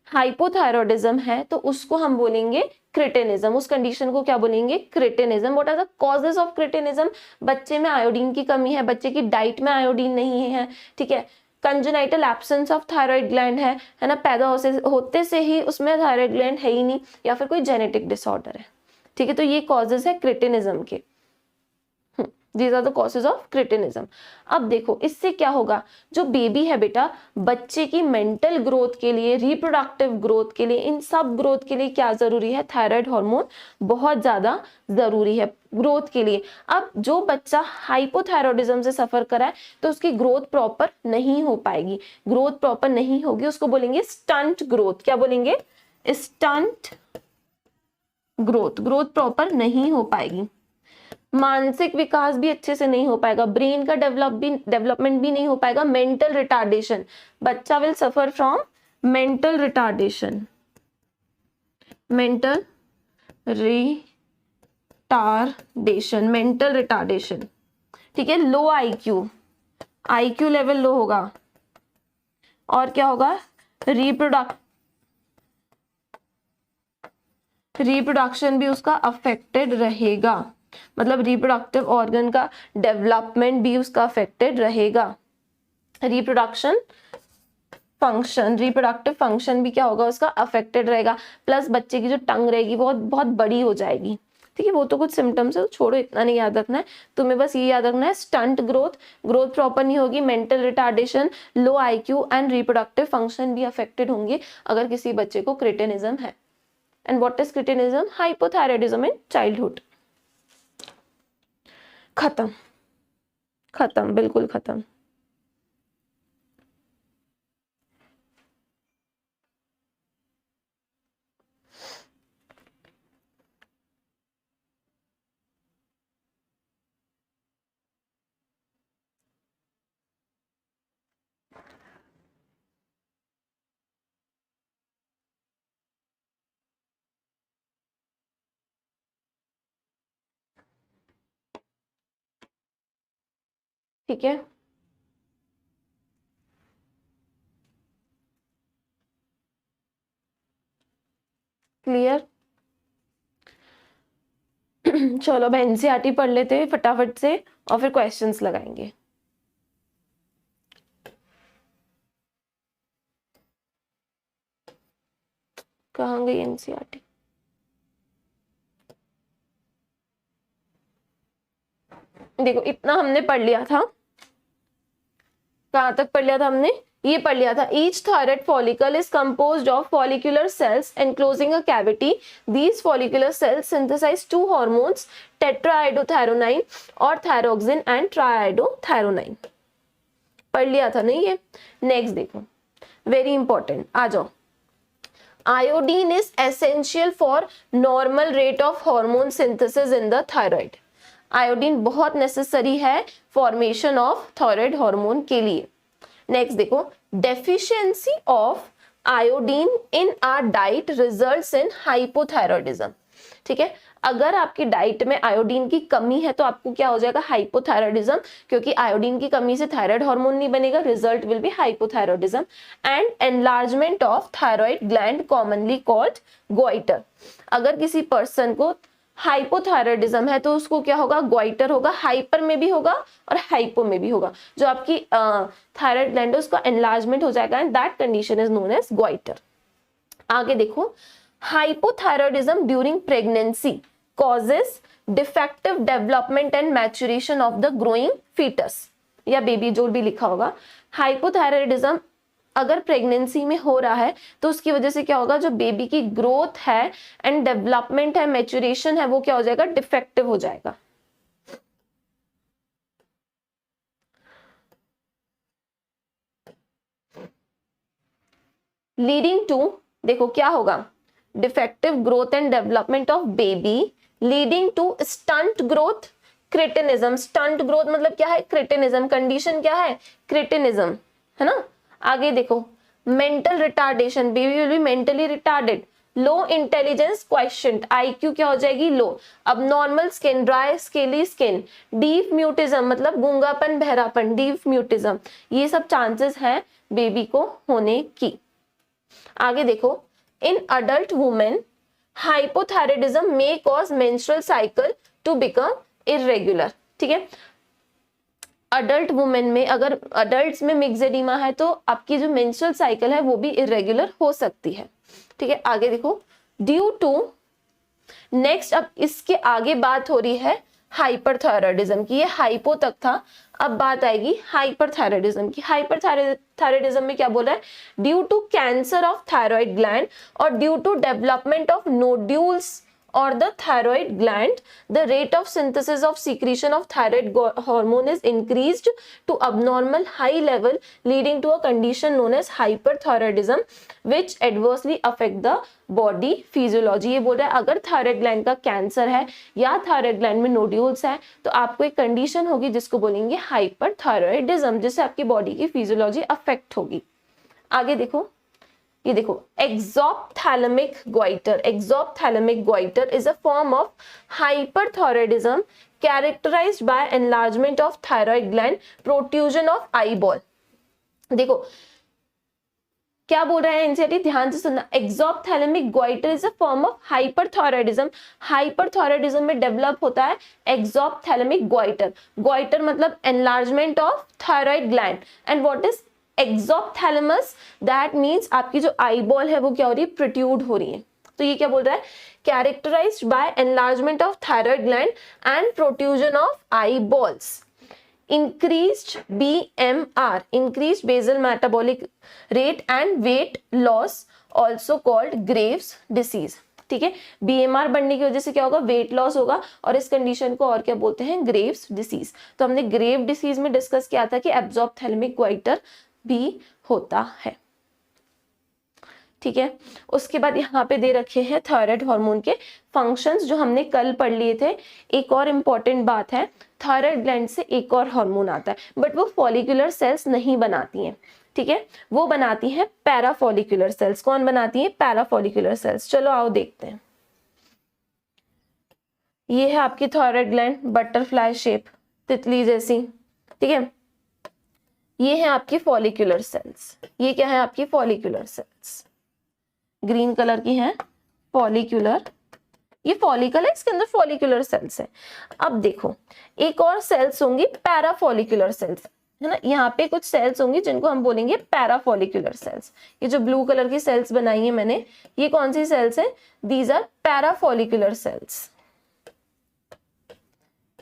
हाइपोथायरॉयडिज्म है तो उसको हम बोलेंगे क्रिटिनिज्म। उस कंडीशन को क्या बोलेंगे? Cretinism. What are the causes of cretinism? बच्चे में आयोडीन की कमी है, बच्चे की डाइट में आयोडीन नहीं है, ठीक है, congenital absence of thyroid gland है ना, पैदा होते से ही उसमें थायराइड ग्लैंड है ही नहीं, या फिर कोई जेनेटिक डिसऑर्डर है। ठीक है, तो ये कॉजेज है क्रिटिनिज्म के। These are the causes of cretinism। अब देखो इससे क्या होगा, जो बेबी है बेटा, बच्चे की मेंटल ग्रोथ के लिए, रिप्रोडक्टिव ग्रोथ के लिए, इन सब ग्रोथ के लिए क्या जरूरी है? थायराइड हार्मोन बहुत ज्यादा जरूरी है ग्रोथ के लिए। अब जो बच्चा हाइपोथायरॉयडिज्म से सफर करा है तो उसकी ग्रोथ प्रॉपर नहीं हो पाएगी, ग्रोथ प्रॉपर नहीं होगी, उसको बोलेंगे स्टंट ग्रोथ। क्या बोलेंगे? Stunt growth. ग्रोथ प्रॉपर नहीं हो पाएगी, मानसिक विकास भी अच्छे से नहीं हो पाएगा, ब्रेन का डेवलपमेंट भी नहीं हो पाएगा, मेंटल रिटार्डेशन, बच्चा will suffer from mental retardation, mental retardation. ठीक है, लो आईक्यू लेवल लो होगा, और क्या होगा? रिप्रोडक्शन भी उसका अफेक्टेड रहेगा, मतलब रिप्रोडक्टिव ऑर्गन का डेवलपमेंट भी उसका अफेक्टेड रहेगा। रिप्रोडक्टिव फंक्शन भी क्या होगा? उसका अफेक्टेड रहेगा। प्लस बच्चे की जो टंग रहेगी वो बहुत बड़ी हो जाएगी। ठीक है, वो तो कुछ सिम्टम्स है, छोड़ो, इतना नहीं याद रखना है तुम्हें, बस ये याद रखना है स्टंट ग्रोथ प्रॉपर नहीं होगी, mental retardation, low IQ and reproductive function भी अफेक्टेड होंगे अगर किसी बच्चे को क्रिटिनिज्म है। And what is cretinism? Hypothyroidism in childhood. खत्म, बिल्कुल खत्म। ठीक है, क्लियर? चलो अब एनसीईआरटी पढ़ लेते हैं फटाफट से और फिर क्वेश्चंस लगाएंगे। कहाँ गई एनसीईआरटी? देखो इतना हमने पढ़ लिया था, कहाँ तक पढ़ लिया था हमने? ये पढ़ लिया था, each thyroid follicle is composed of follicular cells enclosing a cavity. These follicular cells synthesize two hormones, tetraiodothyronine और थायरोक्सिन एंड ट्राइआइडोथायरोनाइन। पढ़ लिया था नहीं ये? नेक्स्ट देखो, वेरी इंपॉर्टेंट, आ जाओ। Iodine is essential for normal rate of hormone synthesis in the thyroid. Iodine बहुत नेसेसरी है फॉर्मेशन ऑफ थायराइड हार्मोन के लिए। नेक्स्ट देखो, deficiency of iodine in our diet results in hypothyroidism. ठीक है, अगर आपकी डाइट में आयोडीन की कमी है तो आपको क्या हो जाएगा? हाइपोथायरॉयडिज्म, क्योंकि आयोडीन की कमी से थायराइड हार्मोन नहीं बनेगा, result will be hypothyroidism and enlargement of thyroid gland commonly called goitre. अगर किसी पर्सन को हाइपोथायरॉयडिज्म है तो उसको क्या होगा? गोइटर होगा, हाइपर में भी होगा और हाइपो में भी होगा। जो आपकी थायराइड ग्लैंड है उसका एनलार्जमेंट हो जाएगा and that condition is known as goitre. आगे देखो, hypothyroidism during pregnancy causes defective development and maturation of the growing foetus या बेबी, जो भी लिखा होगा। हाइपोथायरॉयडिज्म अगर प्रेगनेंसी में हो रहा है तो उसकी वजह से क्या होगा? जो बेबी की ग्रोथ है एंड डेवलपमेंट है, मैच्योरेशन है, वो क्या हो जाएगा? डिफेक्टिव हो जाएगा। लीडिंग टू, देखो क्या होगा? Defective growth and development of baby leading to stunt growth, cretinism. Stunt growth मतलब क्या है? क्रिटिनिज्म। कंडीशन क्या है? क्रिटिनिज्म, है ना। आगे देखो, mental retardation, baby will be mentally retarded, low intelligence question, IQ क्या हो जाएगी लो। अब normal skin, dry scaly skin, deaf mutism मतलब गूंगापन बहरापन, डीफ म्यूटिज्म, ये सब चांसेस हैं बेबी को होने की। आगे देखो, in adult women hypothyroidism may cause menstrual cycle to become irregular. ठीक है, अडल्ट वुमेन में, अगर अडल्ट्स में मिक्सेडिमा है तो आपकी जो मेंस्ट्रुअल साइकिल है वो भी इरेगुलर हो सकती है। ठीक है, आगे देखो, ड्यू टू, नेक्स्ट अब इसके आगे बात हो रही है हाइपरथायराइडिज्म की, ये हाइपो तक था, अब बात आएगी हाइपरथायराइडिज्म की। हाइपरथायराइडिज्म में क्या बोला है, due to cancer of thyroid gland और due to development of nodules or the thyroid gland, the rate of synthesis of secretion of thyroid hormone is increased to abnormal high level, leading to a condition known as hyperthyroidism which adversely affect the body physiology। ये बोल रहा है अगर thyroid gland का cancer है या thyroid gland में nodules है तो आपको एक कंडीशन होगी जिसको बोलेंगे हाइपरथायराइडिज्म, जिससे आपकी बॉडी की फिजियोलॉजी अफेक्ट होगी। आगे देखो, ये देखो, exophthalmic goiter, exophthalmic goiter is a form of hyperthyroidism characterized by enlargement of thyroid gland, protrusion of eyeball। देखो क्या बोल रहे हैं एनसीईआरटी, ध्यान से सुनना, exophthalmic goitre is a form of hyperthyroidism. Hyperthyroidism में डेवलप होता है एक्सोप्थैलेमिक ग्वाइटर, ग्वाइटर मतलब enlargement of thyroid gland, and what is exophthalmos, that means आपकी जो आईबॉल है वो क्या हो रही है, प्रोट्रूड हो रही है। तो ये क्या बोल रहा है, characterised by enlargement of thyroid gland and protrusion of eyeballs, increased BMR, increased basal metabolic rate and weight loss, also called Graves disease। ठीक है, BMR बढ़ने की वजह से क्या होगा, वेट लॉस होगा, और इस कंडीशन को और क्या बोलते हैं, ग्रेव्स डिसीज। तो हमने ग्रेव डिसीज में डिस्कस किया था कि एब्जॉर्प्थेलमिक ग्वाइटर भी होता है। ठीक है, उसके बाद यहाँ पे दे रखे हैं थायराइड हार्मोन के फंक्शंस जो हमने कल पढ़ लिए थे। एक और इम्पॉर्टेंट बात है, थायराइड ग्लैंड से एक और हार्मोन आता है बट वो फॉलिकुलर सेल्स नहीं बनाती हैं। ठीक है, वो बनाती हैं पैराफॉलिकुलर सेल्स। कौन बनाती है, पैराफॉलिकुलर सेल्स। चलो आओ देखते हैं। ये है आपकी थायराइड ग्लैंड, बटरफ्लाई शेप, तितली जैसी। ठीक है, ये है आपकी फॉलिकुलर सेल्स। ये क्या है, आपकी फॉलिकुलर सेल्स, ग्रीन कलर की है, फॉलिकुलर, ये फॉलिकल है, इसके अंदर फॉलिकुलर सेल्स है। अब देखो, एक और सेल्स होंगी पैराफॉलिकुलर सेल्स, है ना, यहाँ पे कुछ सेल्स होंगी जिनको हम बोलेंगे पैराफॉलिकुलर सेल्स। ये जो ब्लू कलर की सेल्स बनाई है मैंने, ये कौन सी सेल्स है, these are parafollicular cells,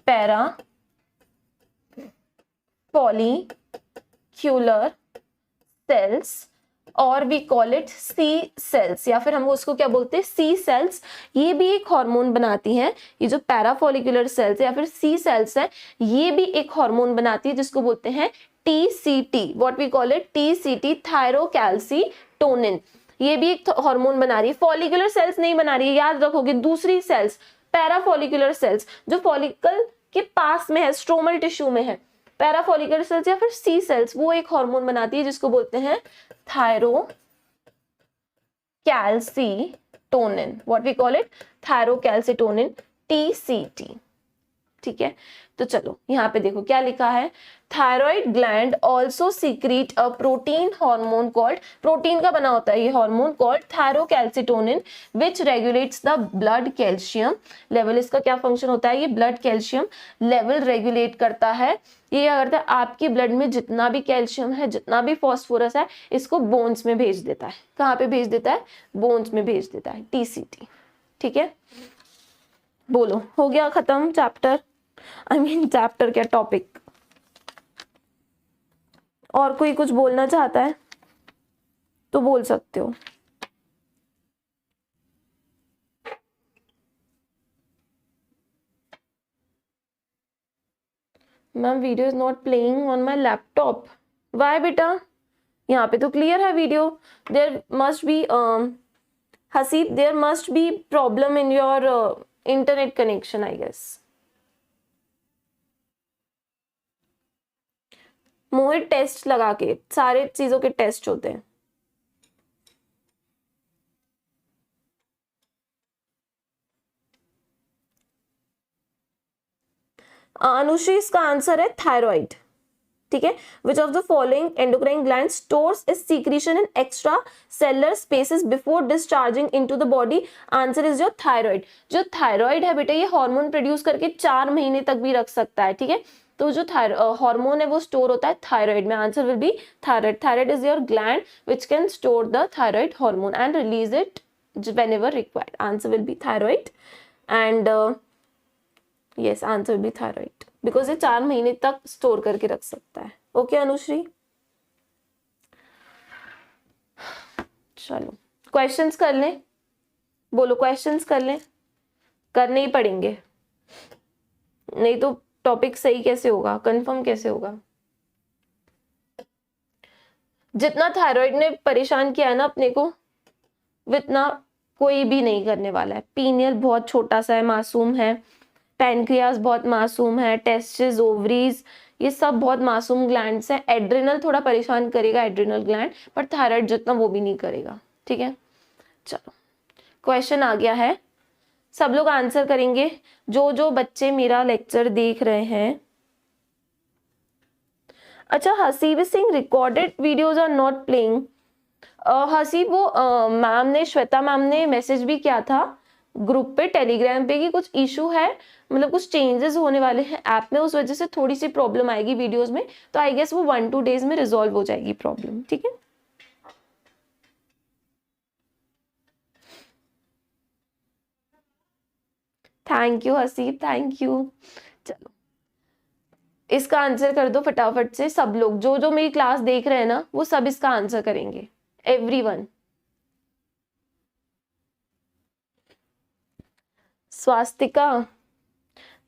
parafollicular cells, और we call it C cells, या फिर हम उसको क्या बोलते हैं, सी सेल्स। ये भी एक हार्मोन बनाती हैं, ये जो पैराफॉलिकुलर सेल्स है या फिर सी सेल्स है, ये भी एक हार्मोन बनाती है जिसको बोलते हैं TCT, what we call it, TCT, thyrocalcitonin. ये भी एक हार्मोन बना रही है, फॉलिकुलर सेल्स नहीं बना रही है, याद रखोगे, दूसरी सेल्स, पैराफॉलिकुलर सेल्स जो फॉलिकल के पास में है, स्ट्रोमल टिश्यू में है, पैराफॉलिकुलर सेल्स या फिर सी सेल्स, वो एक हार्मोन बनाती है जिसको बोलते हैं thyrocalcitonin, what we call it, thyrocalcitonin, TCT। ठीक है, तो चलो यहाँ पे देखो क्या लिखा है, thyroid gland also secret a protein hormone called, protein का बना होता है ये hormone called thyrocalcitonin, which regulates the blood calcium level. इसका क्या फंक्शन होता है, ये ब्लड कैल्शियम लेवल रेगुलेट करता है। ये क्या करता है, आपकी ब्लड में जितना भी कैल्शियम है, जितना भी फॉस्फोरस है, इसको बोन्स में भेज देता है। कहाँ पे भेज देता है, बोन्स में भेज देता है, TCT। ठीक है, बोलो, हो गया खत्म चैप्टर, चैप्टर क्या, टॉपिक। और कोई कुछ बोलना चाहता है तो बोल सकते हो। Ma'am video is not playing on my laptop, why बेटा, यहाँ पे तो क्लियर है video. There must be Haseeb, there must be problem in your internet connection I guess. Mohit test लगा के, सारे चीजों के टेस्ट होते हैं। अनुश्री इसका आंसर है थायराइड, ठीक है। विच of the following endocrine gland stores it's secretion in extra cellular spaces before discharging into the body? Answer is your thyroid. जो थायराइड है बेटा ये हार्मोन प्रोड्यूस करके 4 महीने तक भी रख सकता है, ठीक है। तो जो हार्मोन है वो स्टोर होता है थायराइड में। Answer will B thyroid. Thyroid is your gland which can store the thyroid hormone and release it whenever required. Answer will be thyroid and yes, answer will be thyroid because ये 4 महीने तक store करके रख सकता है। Okay Anushree, चलो questions कर लें, बोलो क्वेश्चंस कर लें, करने ही पड़ेंगे, नहीं तो टॉपिक सही कैसे होगा, कंफर्म कैसे होगा। जितना थायराइड ने परेशान किया है ना अपने को, इतना कोई भी नहीं करने वाला है। पीनियल बहुत छोटा सा है, मासूम है, पैनक्रियास बहुत मासूम है, टेस्टिस, ओवरीज ये सब बहुत मासूम ग्लैंड्स हैं। एड्रिनल थोड़ा परेशान करेगा, एड्रिनल ग्लैंड, पर थायराइड जितना वो भी नहीं करेगा, ठीक है। चलो क्वेश्चन आ गया है, सब लोग आंसर करेंगे। जो जो बच्चे मेरा लेक्चर देख रहे हैं। अच्छा, Haseeb Singh recorded videos are not playing. Haseeb वो मैम ने, श्वेता मैम ने मैसेज भी किया था ग्रुप पे, टेलीग्राम पे कि कुछ इशू है, मतलब कुछ चेंजेस होने वाले हैं ऐप में, उस वजह से थोड़ी सी प्रॉब्लम आएगी वीडियोस में। तो आई गेस वो 1-2 डेज में रिजॉल्व हो जाएगी प्रॉब्लम, ठीक है। Thank you Haseeb, thank you. चलो इसका आंसर कर दो फटाफट से सब लोग, जो जो मेरी क्लास देख रहे हैं ना वो सब इसका आंसर करेंगे, एवरीवन। स्वास्तिका,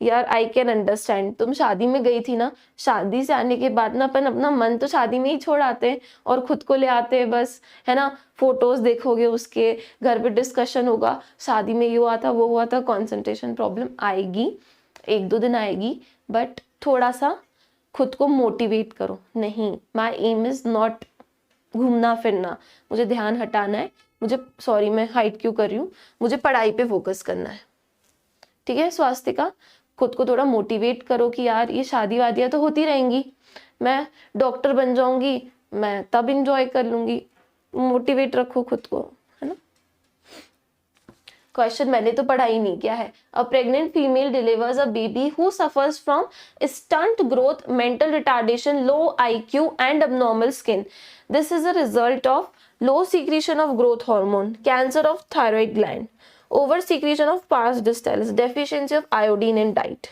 यार आई कैन अंडरस्टैंड, तुम शादी में गई थी ना, शादी से आने के बाद ना अपन अपना मन तो शादी में ही छोड़ आते हैं और खुद को ले आते हैं बस, है ना। फोटोज देखोगे उसके, घर पे डिस्कशन होगा, शादी में ये हुआ था वो हुआ था, कंसंट्रेशन प्रॉब्लम आएगी, 1-2 दिन आएगी, बट थोड़ा सा खुद को मोटिवेट करो। नहीं, माई एम इज नॉट घूमना फिरना, मुझे ध्यान हटाना है, मुझे, सॉरी मैं हाइट क्यों कर रही हूँ, मुझे पढ़ाई पे फोकस करना है, ठीक है। स्वास्तिका खुद को थोड़ा मोटिवेट करो कि यार ये शादी वादियां तो होती रहेंगी, मैं डॉक्टर बन जाऊंगी, मैं तब इंजॉय कर लूंगी। मोटिवेट रखो खुद को, है ना। क्वेश्चन मैंने तो पढ़ा ही नहीं किया है। अ pregnant female delivers a baby who suffers from stunt growth, mental retardation, low IQ and abnormal skin. This is a result of low secretion of growth hormone, cancer of thyroid gland, over secretion of pars distalis, deficiency of iodine in diet.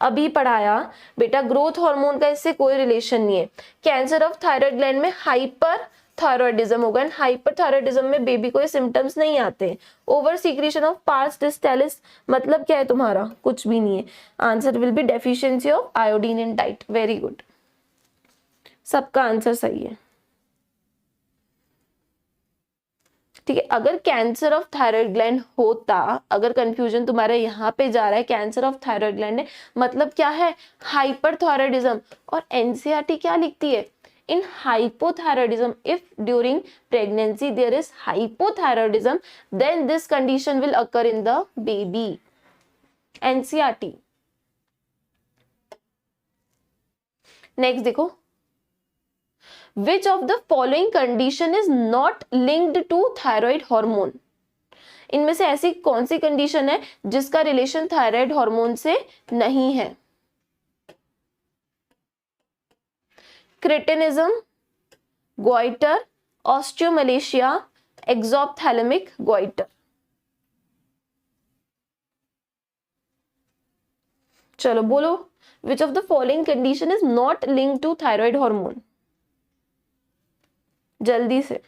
अभी पढ़ाया बेटा, growth hormone का इससे कोई relation नहीं है। Cancer of thyroid gland में hyper thyroidism होगा, एंड हाइपर थायराइडिज्म में बेबी को ये सिम्टम्स नहीं आते। Over secretion of pars distalis मतलब क्या है तुम्हारा, कुछ भी नहीं है। Answer will be deficiency of iodine in diet. Very good, सबका आंसर सही है, ठीक है। अगर कैंसर ऑफ थायराइड ग्लैंड होता, अगर कंफ्यूजन तुम्हारा यहाँ पे जा रहा है, कैंसर ऑफ थायराइड ग्लैंड है मतलब क्या है, हाइपरथायराइडिज्म। और एनसीईआरटी क्या लिखती है, in hypothyroidism if during pregnancy there is hypothyroidism then this condition will occur in the baby. NCERT. Next देखो, which of the following condition is not linked to thyroid hormone? इनमें से ऐसी कौन सी condition है जिसका रिलेशन थायराइड हार्मोन से नहीं है? Cretinism, goitre, osteomalacia, exophthalmic goitre. चलो बोलो, which of the following condition is not linked to thyroid hormone? जल्दी से।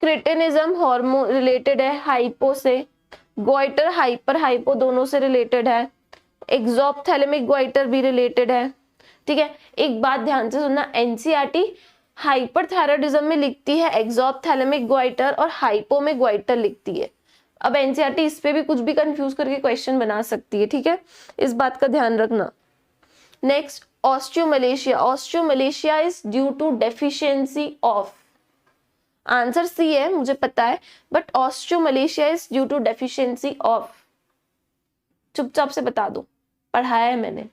क्रिटिनिज्म हार्मोन रिलेटेड है हाइपो से, गोइटर हाइपर हाइपो दोनों से रिलेटेड है, एक्सोप्थैलेमिक ग्वाइटर भी रिलेटेड है, ठीक है। एक बात ध्यान से सुनना, एनसीईआरटी हाइपरथायराइडिज्म में लिखती है एक्सोप्थैलेमिक ग्वाइटर और हाइपो में ग्वाइटर लिखती है। अब एनसीईआरटी इस पे भी कुछ भी कंफ्यूज करके क्वेश्चन बना सकती है, ठीक है, इस बात का ध्यान रखना। Next, osteomalacia. Osteomalacia is due to deficiency of, answer C है मुझे पता है, but osteomalacia is due to deficiency of, चुपचाप से बता दो, पढ़ाया है मैंने।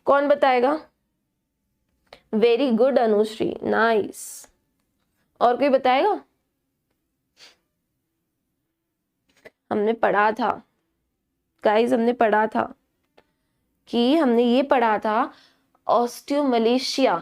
कौन बताएगा? Very good Anushree, nice. और कोई बताएगा? हमने पढ़ा था गाइस, हमने पढ़ा था कि हमने ये पढ़ा था ऑस्टियोमलेशिया,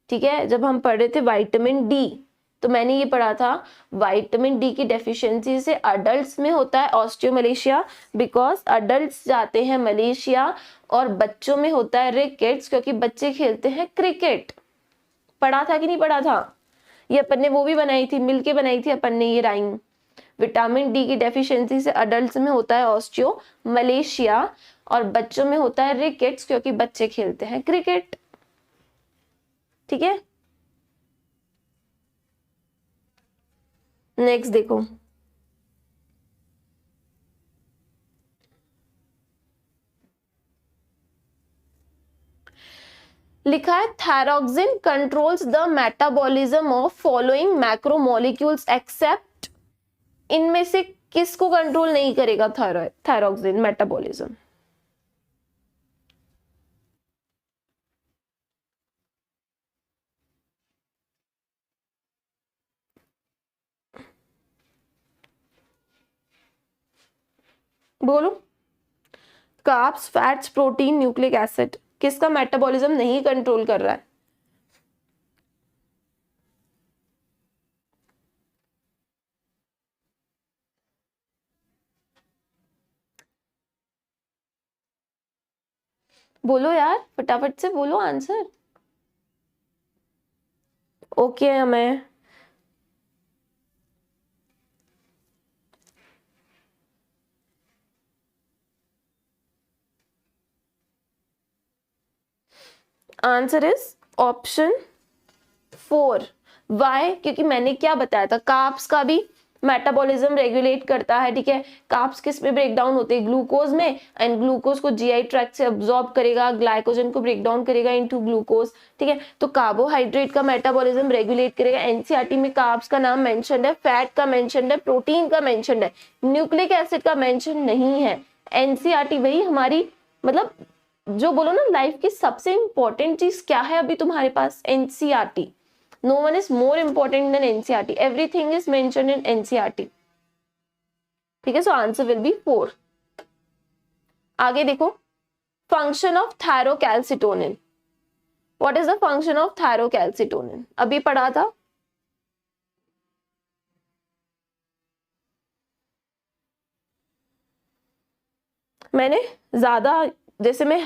ठीक है, जब हम पढ़ रहे थे विटामिन डी, तो मैंने ये पढ़ा था विटामिन डी की डेफिशिएंसी से अडल्ट्स में होता है ऑस्टियोमलेशिया, बिकॉज अडल्ट्स जाते हैं मलेशिया, और बच्चों में होता है रिकेट्स, क्योंकि बच्चे खेलते हैं क्रिकेट। पढ़ा था कि नहीं पढ़ा था? ये अपन ने वो भी बनाई थी, मिलके बनाई थी अपन ने ये राइम। विटामिन डी की डेफिशिएंसी से अडल्ट्स में होता है ऑस्टियोमलेशिया, और बच्चों में होता है रिकेट्स, क्योंकि बच्चे खेलते हैं क्रिकेट, ठीक है। नेक्स्ट देखो, लिखा है thyroxine controls the metabolism of following macromolecules except, इनमें से किसको कंट्रोल नहीं करेगा थायरॉक्सिन मेटाबॉलिज्म? बोलो। Carbs, fats, protein, nucleic acid, किसका मेटाबॉलिज्म नहीं कंट्रोल कर रहा है? बोलो यार, फटाफट से बोलो आंसर। ओके हमें आंसर इज ऑप्शन 4। वाई? क्योंकि मैंने क्या बताया था, कार्ब्स का भी मेटाबॉलिज्म रेगुलेट करता है, ठीक है। कार्ब्स किस में ब्रेक डाउन होते हैं? ग्लूकोज में, एंड ग्लूकोज को जीआई ट्रैक्ट से अब्सॉर्ब करेगा, ग्लाइकोजन को ब्रेक डाउन करेगा इनटू ग्लूकोज, ठीक है। तो कार्बोहाइड्रेट का मेटाबॉलिज्म रेगुलेट करेगा। एनसीईआरटी में कार्ब्स का नाम मेंशन्ड है, फैट का मेंशन्ड है, प्रोटीन का मेंशन्ड है, न्यूक्लिक एसिड का मेंशन नहीं है। एनसीईआरटी वही हमारी, मतलब जो बोलो ना, लाइफ की सबसे इंपॉर्टेंट चीज क्या है अभी तुम्हारे पास? NCERT. No one is more important than NCERT. Everything is mentioned in NCERT. ठीक है, so answer will be 4. आगे देखो, function of thyrocalcitonin. What is the function of thyrocalcitonin? अभी पढ़ा था। मैंने ज्यादा, जैसे मैं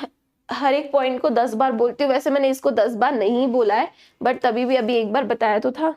हर एक पॉइंट को 10 बार बोलती हूँ, वैसे मैंने इसको 10 बार नहीं बोला है, बट तभी भी अभी एक बार बताया तो था।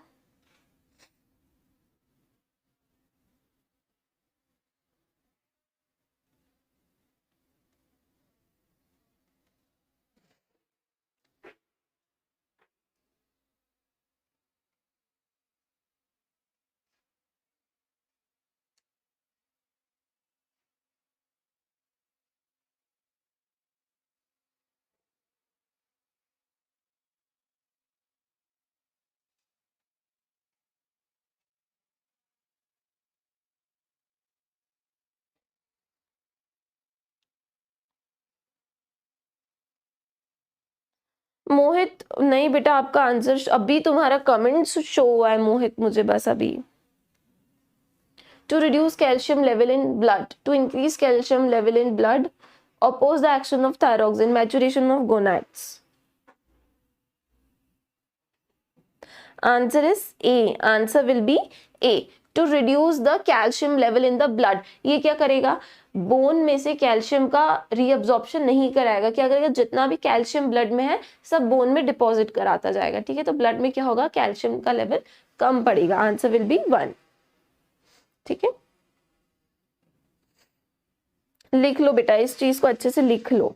मोहित नहीं बेटा, आपका आंसर अभी, तुम्हारा कमेंट शो हुआ है मोहित मुझे बस अभी। To reduce calcium level in blood, to increase calcium level in blood, oppose the action of thyroxine, maturation of gonads. Answer is A. Answer will be A. To reduce the calcium level in the blood. ये क्या करेगा? Bone में से calcium का reabsorption नहीं कराएगा। क्या करेगा? जितना भी कैल्शियम ब्लड में है सब बोन में डिपॉजिट कराता जाएगा, ठीक है। तो ब्लड में क्या होगा? कैल्शियम का लेवल कम पड़ेगा। आंसर विल बी 1, ठीक है। लिख लो बेटा, इस चीज को अच्छे से लिख लो।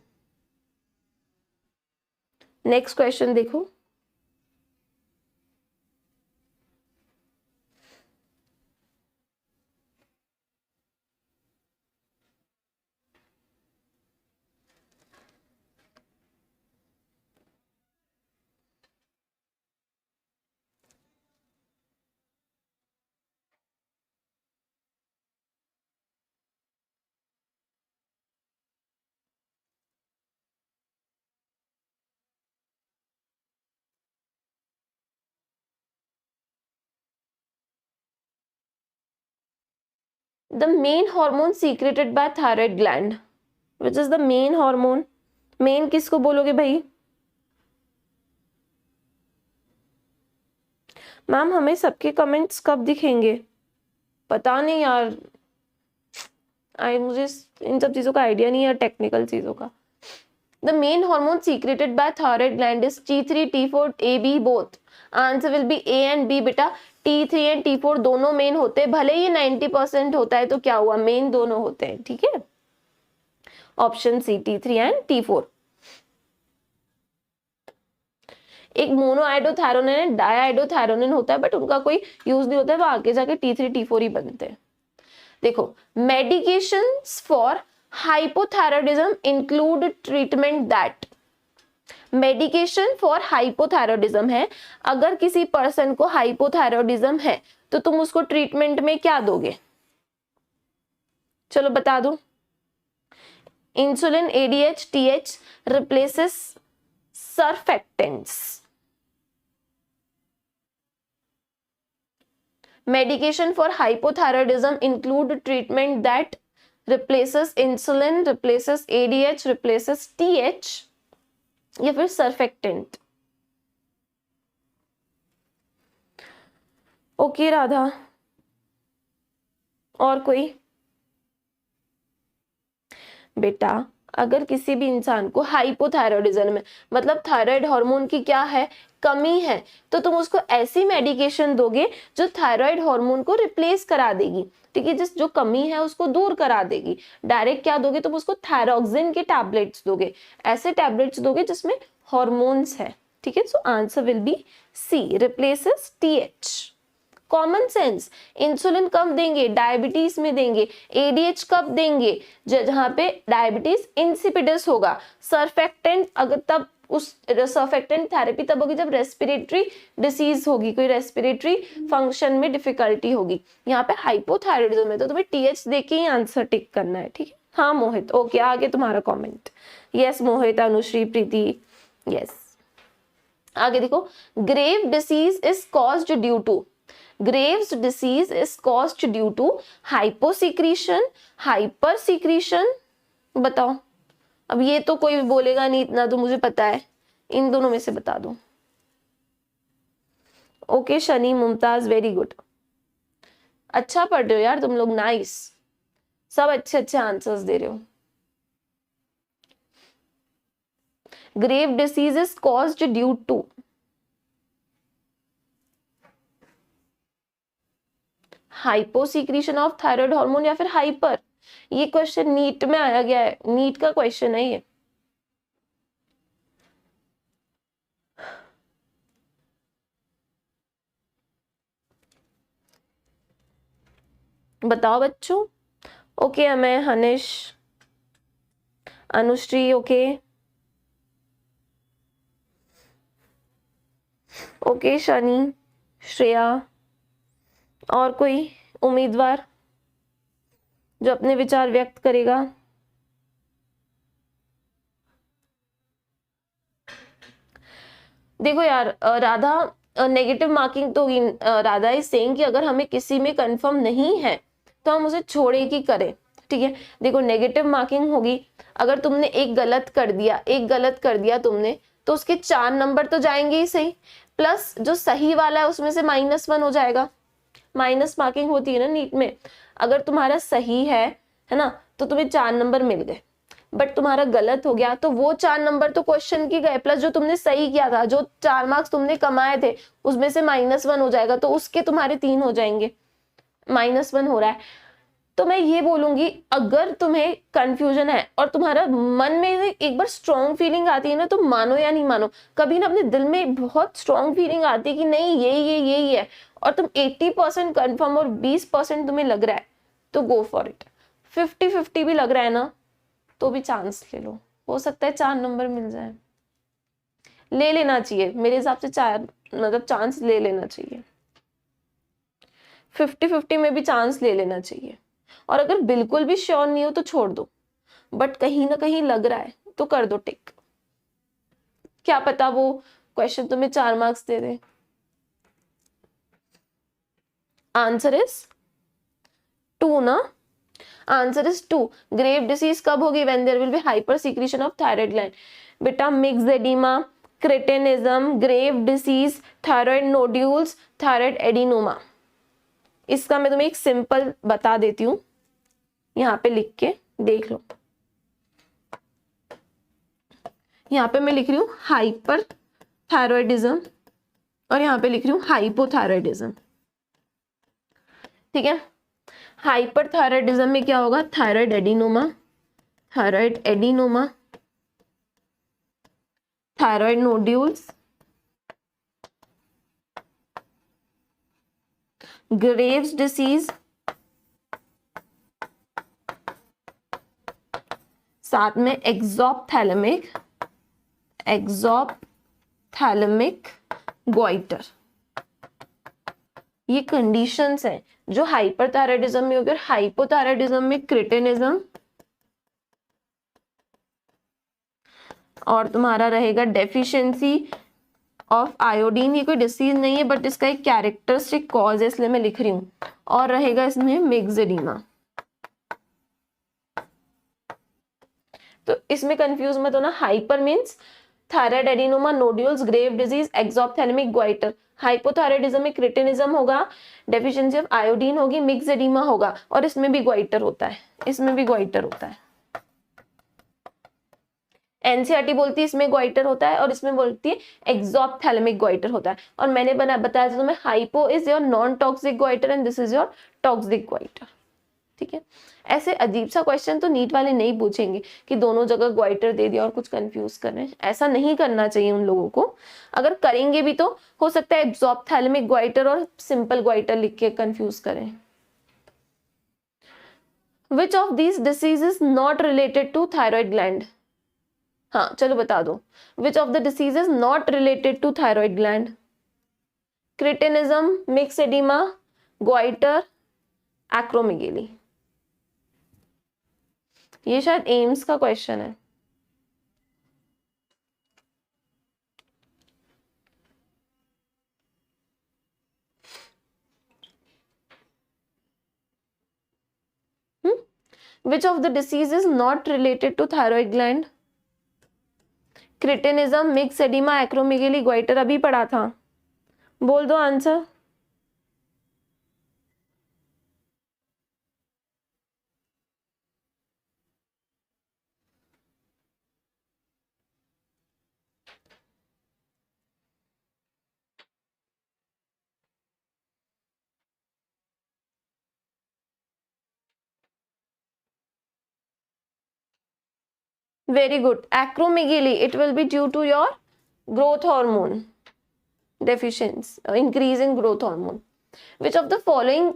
नेक्स्ट क्वेश्चन देखो। The main hormone secreted by thyroid gland, which is the main hormone? Main किसको बोलोगे भाई? मैम हमें सबके कमेंट्स कब दिखेंगे? पता नहीं यार, मुझे इन सब चीजों का आइडिया नहीं है, टेक्निकल चीजों का। The main hormone secreted by thyroid gland is T3, T4, A, B both. Answer will B A and B बेटा। T3 एंड T4 दोनों मेन होते हैं, भले ही 90% होता है तो क्या हुआ, मेन दोनों होते हैं, ठीक है। Option C, T3 and T4। एक मोनोआइडोथायरोनिन है, डायआइडोथायरोनिन होता है, बट उनका कोई यूज नहीं होता है, वो आगे जाके T3 T4 ही बनते हैं। देखो, medications for hypothyroidism include treatment that. Medication for hypothyroidism है, अगर किसी पर्सन को हाइपोथायरॉयडिज्म है तो तुम उसको ट्रीटमेंट में क्या दोगे? चलो बता दो। Insulin, ADH, TH replaces surfactants. Medication for hypothyroidism include treatment that replaces insulin, replaces ADH, replaces TH या फिर सर्फेक्टेंट। ओके राधा, और कोई? बेटा अगर किसी भी इंसान को हाइपोथायरॉयडिज्म में, मतलब थायराइड हार्मोन की क्या है, कमी है, तो तुम उसको ऐसी मेडिकेशन दोगे जो थायराइड हार्मोन को रिप्लेस करा देगी, ठीक है, जिस जो कमी है उसको दूर करा देगी। डायरेक्ट क्या दोगे तुम उसको, थायरोक्सिन के टैबलेट्स दोगे, ऐसे टैबलेट्स दोगे जिसमें हार्मोन्स है, ठीक है। So answer will be C, replaces TH। Common sense, insulin कब देंगे, डायबिटीज में देंगे। ADH कब देंगे, जहां पे डायबिटीज इंसिपिडस होगा। सर्फेक्टेंट अगर तब, उस सर्फेक्टेंट थेरेपी तब होगी जब रेस्पिरेटरी डिसीज होगी, कोई रेस्पिरेटरी फंक्शन में डिफिकल्टी होगी। यहाँ पे हाइपोथायरॉयडिज्म है तो तुम्हें TH देके ही आंसर टिक करना है, ठीक है। हाँ मोहित, ओके, आगे तुम्हारा comment. Yes Mohit, Anushree, Preeti, yes. आगे देखो, grave disease is caused due to, Graves disease is caused due to hyposecretion, hypersecretion। बताओ, अब ये तो कोई बोलेगा नहीं, इतना तो मुझे पता है, इन दोनों में से बता दो। Okay Shani, Mumtaz, very good, अच्छा पढ़ रहे हो यार तुम लोग, नाइस, सब अच्छे अच्छे आंसर्स दे रहे हो। Grave disease is caused due to hyposecretion of thyroid hormone या फिर हाइपर। ये क्वेश्चन नीट में आया गया है, नीट का क्वेश्चन है ये। बताओ बच्चों। Okay Amay, Hanish, Anushree, okay okay Shani, Shreya, और कोई उम्मीदवार जो अपने विचार व्यक्त करेगा? देखो यार, राधा नेगेटिव मार्किंग तो राधा इज सेइंग कि अगर हमें किसी में कंफर्म नहीं है तो हम उसे छोड़े की करें, ठीक है। देखो नेगेटिव मार्किंग होगी, अगर तुमने एक गलत कर दिया तुमने, तो उसके 4 नंबर तो जाएंगे ही सही, प्लस जो सही वाला है उसमें से -1 हो जाएगा। माइनस मार्किंग होती है ना नीट में, अगर तुम्हारा सही है ना, तो तुम्हें 4 नंबर मिल गए, बट तुम्हारा गलत हो गया तो वो 4 नंबर तो क्वेश्चन की गए, प्लस जो तुमने सही किया था, जो 4 मार्क्स तुमने कमाए थे उसमें से -1 हो जाएगा, तो उसके तुम्हारे 3 हो जाएंगे। -1 हो रहा है, तो मैं ये बोलूंगी, अगर तुम्हें कंफ्यूजन है और तुम्हारा मन में एक बार स्ट्रॉन्ग फीलिंग आती है ना, तो मानो या नहीं मानो, कभी ना अपने दिल में बहुत स्ट्रॉन्ग फीलिंग आती है कि नहीं यही है, और तुम 80% कंफर्म और 20% तुम्हें लग रहा है, तो गो फॉर इट। 50-50 भी लग रहा है ना, तो भी चांस ले लो, हो सकता है 4 नंबर मिल जाए। ले लेना चाहिए मेरे हिसाब से, 4 मतलब चांस ले लेना चाहिए। 50-50 में भी चांस ले लेना चाहिए। और अगर बिल्कुल भी श्योर नहीं हो तो छोड़ दो, बट कहीं ना कहीं लग रहा है तो कर दो टिक। क्या पता वो क्वेश्चन तुम्हें 4 मार्क्स दे दे। आंसर इज 2 ना, आंसर इज 2। ग्रेव डिसीज कब होगी? When there will be hyper secretion of thyroid gland. बेटा myxoedema, cretinism, grave disease, thyroid nodules, thyroid adenoma. इसका मैं तुम्हें एक सिंपल बता देती हूँ, यहाँ पे लिख के देख लो। यहाँ पे मैं लिख रही हूँ हाइपर थायरॉइडिज्म और यहाँ पे लिख रही हूँ हाइपोथायरॉइडिज्म। ठीक है, हाइपर थायरॉइडिज्म में क्या होगा? Thyroid adenoma, thyroid adenoma, thyroid nodules, Graves disease, साथ में एक्सोप्थैलेमिक गोइटर। ये कंडीशंस हैं जो हाइपरथायरॉइडिज्म में होगी। और हाइपोथायरॉइडिज्म में क्रिटिनिज्म और तुम्हारा रहेगा डेफिशिएंसी ऑफ आयोडीन। ये कोई डिसीज नहीं है बट इसका एक कैरेक्टरिस्टिक कॉज है, इसलिए मैं लिख रही हूँ। और रहेगा इसमें मिक्स्ड एडिमा। तो इसमें कंफ्यूज मत होना। Hyper means thyroid adenoma, nodules, grave disease, exophthalmic goitre. Hypothyroidism में क्रिटिनिज्म होगा, डेफिशिएंसी ऑफ आयोडीन होगी, मिक्स्ड एडिमा होगा, और इसमें भी गोइटर होता है, इसमें भी गोइटर होता है। एनसीईआरटी बोलती है इसमें गोइटर होता है और इसमें बोलती है एक्सोप्थैलेमिक गोइटर होता है। और मैंने बताया था तुम्हें, hypo is your non toxic goitre and this is your toxic goitre. ठीक है, ऐसे अजीब सा क्वेश्चन तो नीट वाले नहीं पूछेंगे कि दोनों जगह ग्वाइटर दे दिया और कुछ कंफ्यूज कर रहे हैं। ऐसा नहीं करना चाहिए उन लोगों को। अगर करेंगे भी तो हो सकता है एक्सोप्थैलेमिक ग्वाइटर और सिंपल ग्वाइटर लिख के कंफ्यूज करें। Which of these disease is not related to thyroid gland? हाँ चलो बता दो, which of the disease is not related to thyroid gland? Cretinism, myxoedema, goitre, acromegaly. ये शायद एम्स का क्वेश्चन है। Which of the disease is not related to thyroid gland? Cretinism, mixed oedema, acromegaly, goitre अभी पढ़ा था। बोल दो answer. Very good. Acromegaly, it will be due to your growth hormone deficiency, increase in growth hormone. Which of the following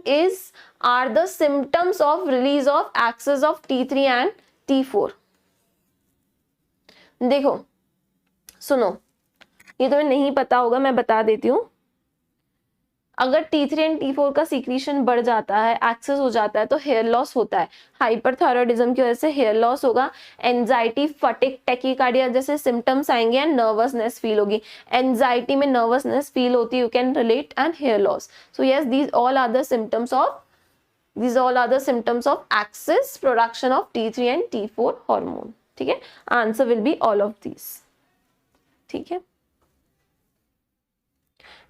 are the symptoms of release of axis of T3 and T4? देखो सुनो, ये तुम्हें नहीं पता होगा, मैं बता देती हूँ। अगर T3 एंड T4 का सीक्रेशन बढ़ जाता है, एक्सेस हो जाता है, तो हेयर लॉस होता है। हाइपरथायरॉइडिज्म की वजह से हेयर लॉस होगा। एंजाइटी, फटिक, टैकीकार्डिया जैसे सिम्टम्स आएंगे एंड नर्वसनेस फील होगी। एंजाइटी में नर्वसनेस फील होती है, you can relate, and hair loss. So yes, these all are the symptoms of axis production of T3 and T4 hormone. ठीक है, answer will be all of these. ठीक है,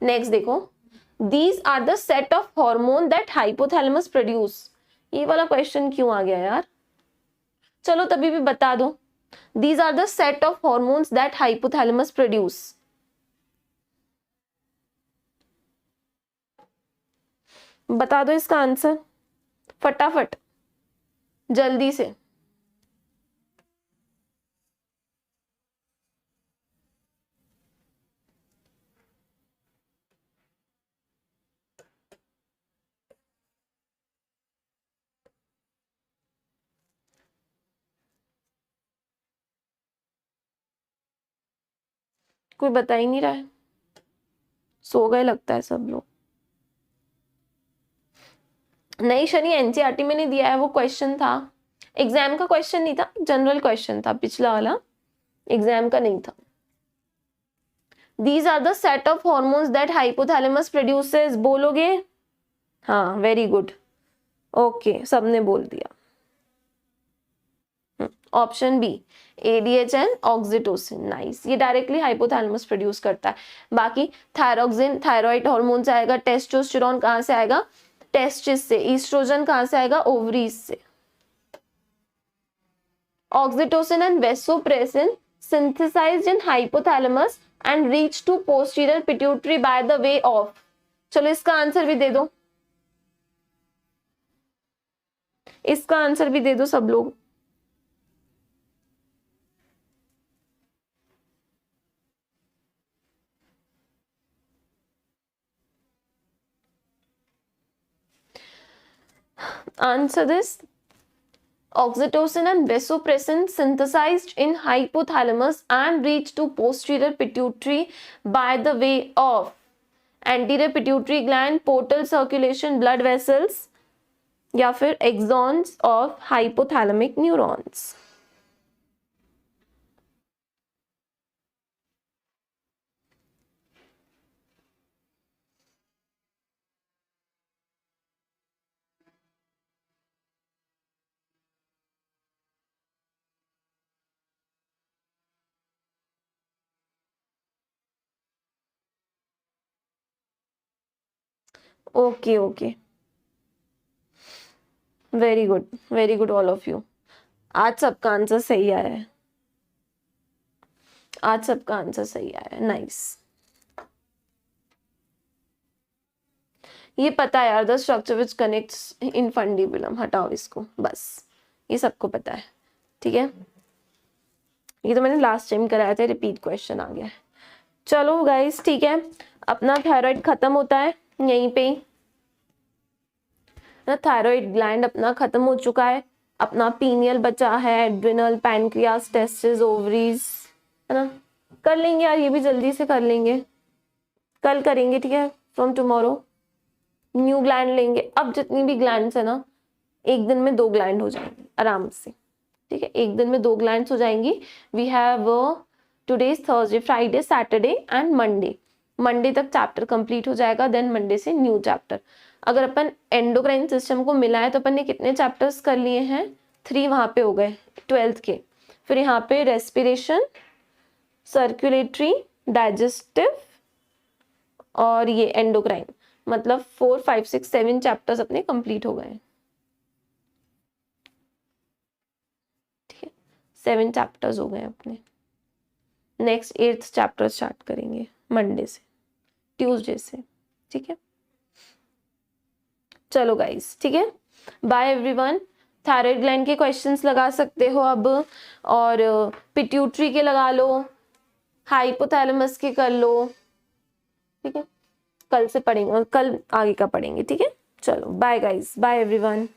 next देखो, These are the set of hormone that hypothalamus produce. ये वाला question क्यों आ गया यार? चलो तभी भी बता दो। These are the set of hormones that hypothalamus produce. बता दो इसका आंसर फटाफट। जल्दी से। कोई बता ही नहीं रहा है, सो गए लगता है सब लोग। नहीं शनि, एनसीईआरटी में नहीं दिया है, वो क्वेश्चन था, एग्जाम का क्वेश्चन नहीं था, जनरल क्वेश्चन था पिछला वाला, एग्जाम का नहीं था। These are the set of hormones that hypothalamus produces। बोलोगे? हाँ, वेरी गुड, ओके, सबने बोल दिया। Option B, ADHN oxytocin, nice, ये डायरेक्टली हाइपोथैलेमस प्रोड्यूस करता है। बाकी थायरोक्सिन थायराइड हार्मोन से आएगा, टेस्टोस्टेरोन कहाँ से आएगा? टेस्टिस से। ईस्ट्रोजन कहाँ से आएगा? ओवरीज से। Oxytocin and vasopressin synthesized in hypothalamus and reach to posterior pituitary by the way of। चलो इसका आंसर भी दे दो, इसका आंसर भी दे दो सब लोग। Answer this। Oxytocin and vasopressin synthesized in hypothalamus and reach to posterior pituitary by the way of anterior pituitary gland, portal circulation, blood vessels या फिर axons of hypothalamic neurons। Okay okay, very good all of you. आज सबका answer सही आया है, आज सबका answer सही आया है, नाइस। ये पता है यार, the structure which connects infundibulum, हटाओ इसको बस, ये सबको पता है, ठीक है। ये तो मैंने लास्ट टाइम कराया था, रिपीट क्वेश्चन आ गया है। चलो गाइस, ठीक है, अपना थायराइड खत्म होता है यहीं पे ही ना, थायराइड ग्लैंड अपना खत्म हो चुका है, अपना पीनियल बचा है, एड्रिनल, पैनक्रियास, टेस्टिस, ओवरीज, है ना। कर लेंगे यार, ये भी जल्दी से कर लेंगे, कल करेंगे, ठीक है, फ्रॉम टुमारो। न्यू ग्लैंड लेंगे, अब जितनी भी ग्लैंड्स है ना, एक दिन में 2 ग्लैंड हो जाएंगे आराम से, ठीक है, एक दिन में 2 ग्लैंड्स हो जाएंगी। We have today Thursday, Friday, Saturday and Monday, Monday तक चैप्टर कंप्लीट हो जाएगा, देन मंडे से न्यू चैप्टर। अगर अपन एंडोक्राइन सिस्टम को मिला है तो अपन ने कितने चैप्टर्स कर लिए हैं? 3 वहां पे हो गए 12th के। फिर यहाँ पे रेस्पिरेशन, सर्कुलेटरी, डाइजेस्टिव और ये एंडोक्राइन, मतलब 4, 5, 6, 7 चैप्टर्स अपने कंप्लीट हो गए, ठीक है, 7 चैप्टर्स हो गए अपने। नेक्स्ट 8th चैप्टर स्टार्ट करेंगे मंडे से, ट्यूसडे से, ठीक है। चलो गाइस, ठीक है, बाय एवरीवन। थायराइड ग्लैंड के क्वेश्चंस लगा सकते हो अब, और पिट्यूटरी के लगा लो, हाइपोथैलेमस के कर लो, ठीक है, कल से पढ़ेंगे, कल आगे का पढ़ेंगे, ठीक है। चलो बाय गाइस, बाय एवरीवन।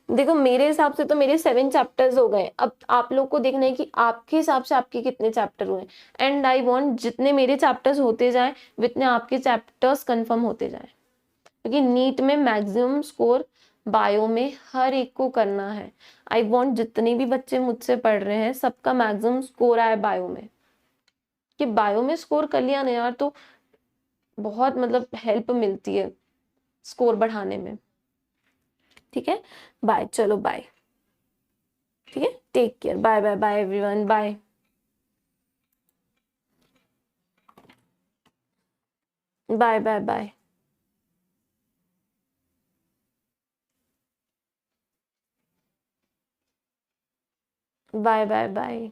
देखो मेरे हिसाब से तो मेरे 7 चैप्टर्स हो गए, अब आप लोग को देखना है कि आपके हिसाब से आपके कितने चैप्टर हुए, एंड आई वांट जितने मेरे चैप्टर्स होते जाएं उतने आपके चैप्टर्स कंफर्म होते जाएं, क्योंकि नीट में मैक्सिमम स्कोर बायो में हर एक को करना है। आई वांट जितने भी बच्चे मुझसे पढ़ रहे हैं सबका मैक्सिमम स्कोर आए बायो में, कि बायो में स्कोर कर लिया ना यार तो बहुत मतलब हेल्प मिलती है स्कोर बढ़ाने में, ठीक है। बाय, चलो बाय, ठीक है, take care, bye bye bye everyone, bye bye bye bye. Bye bye bye.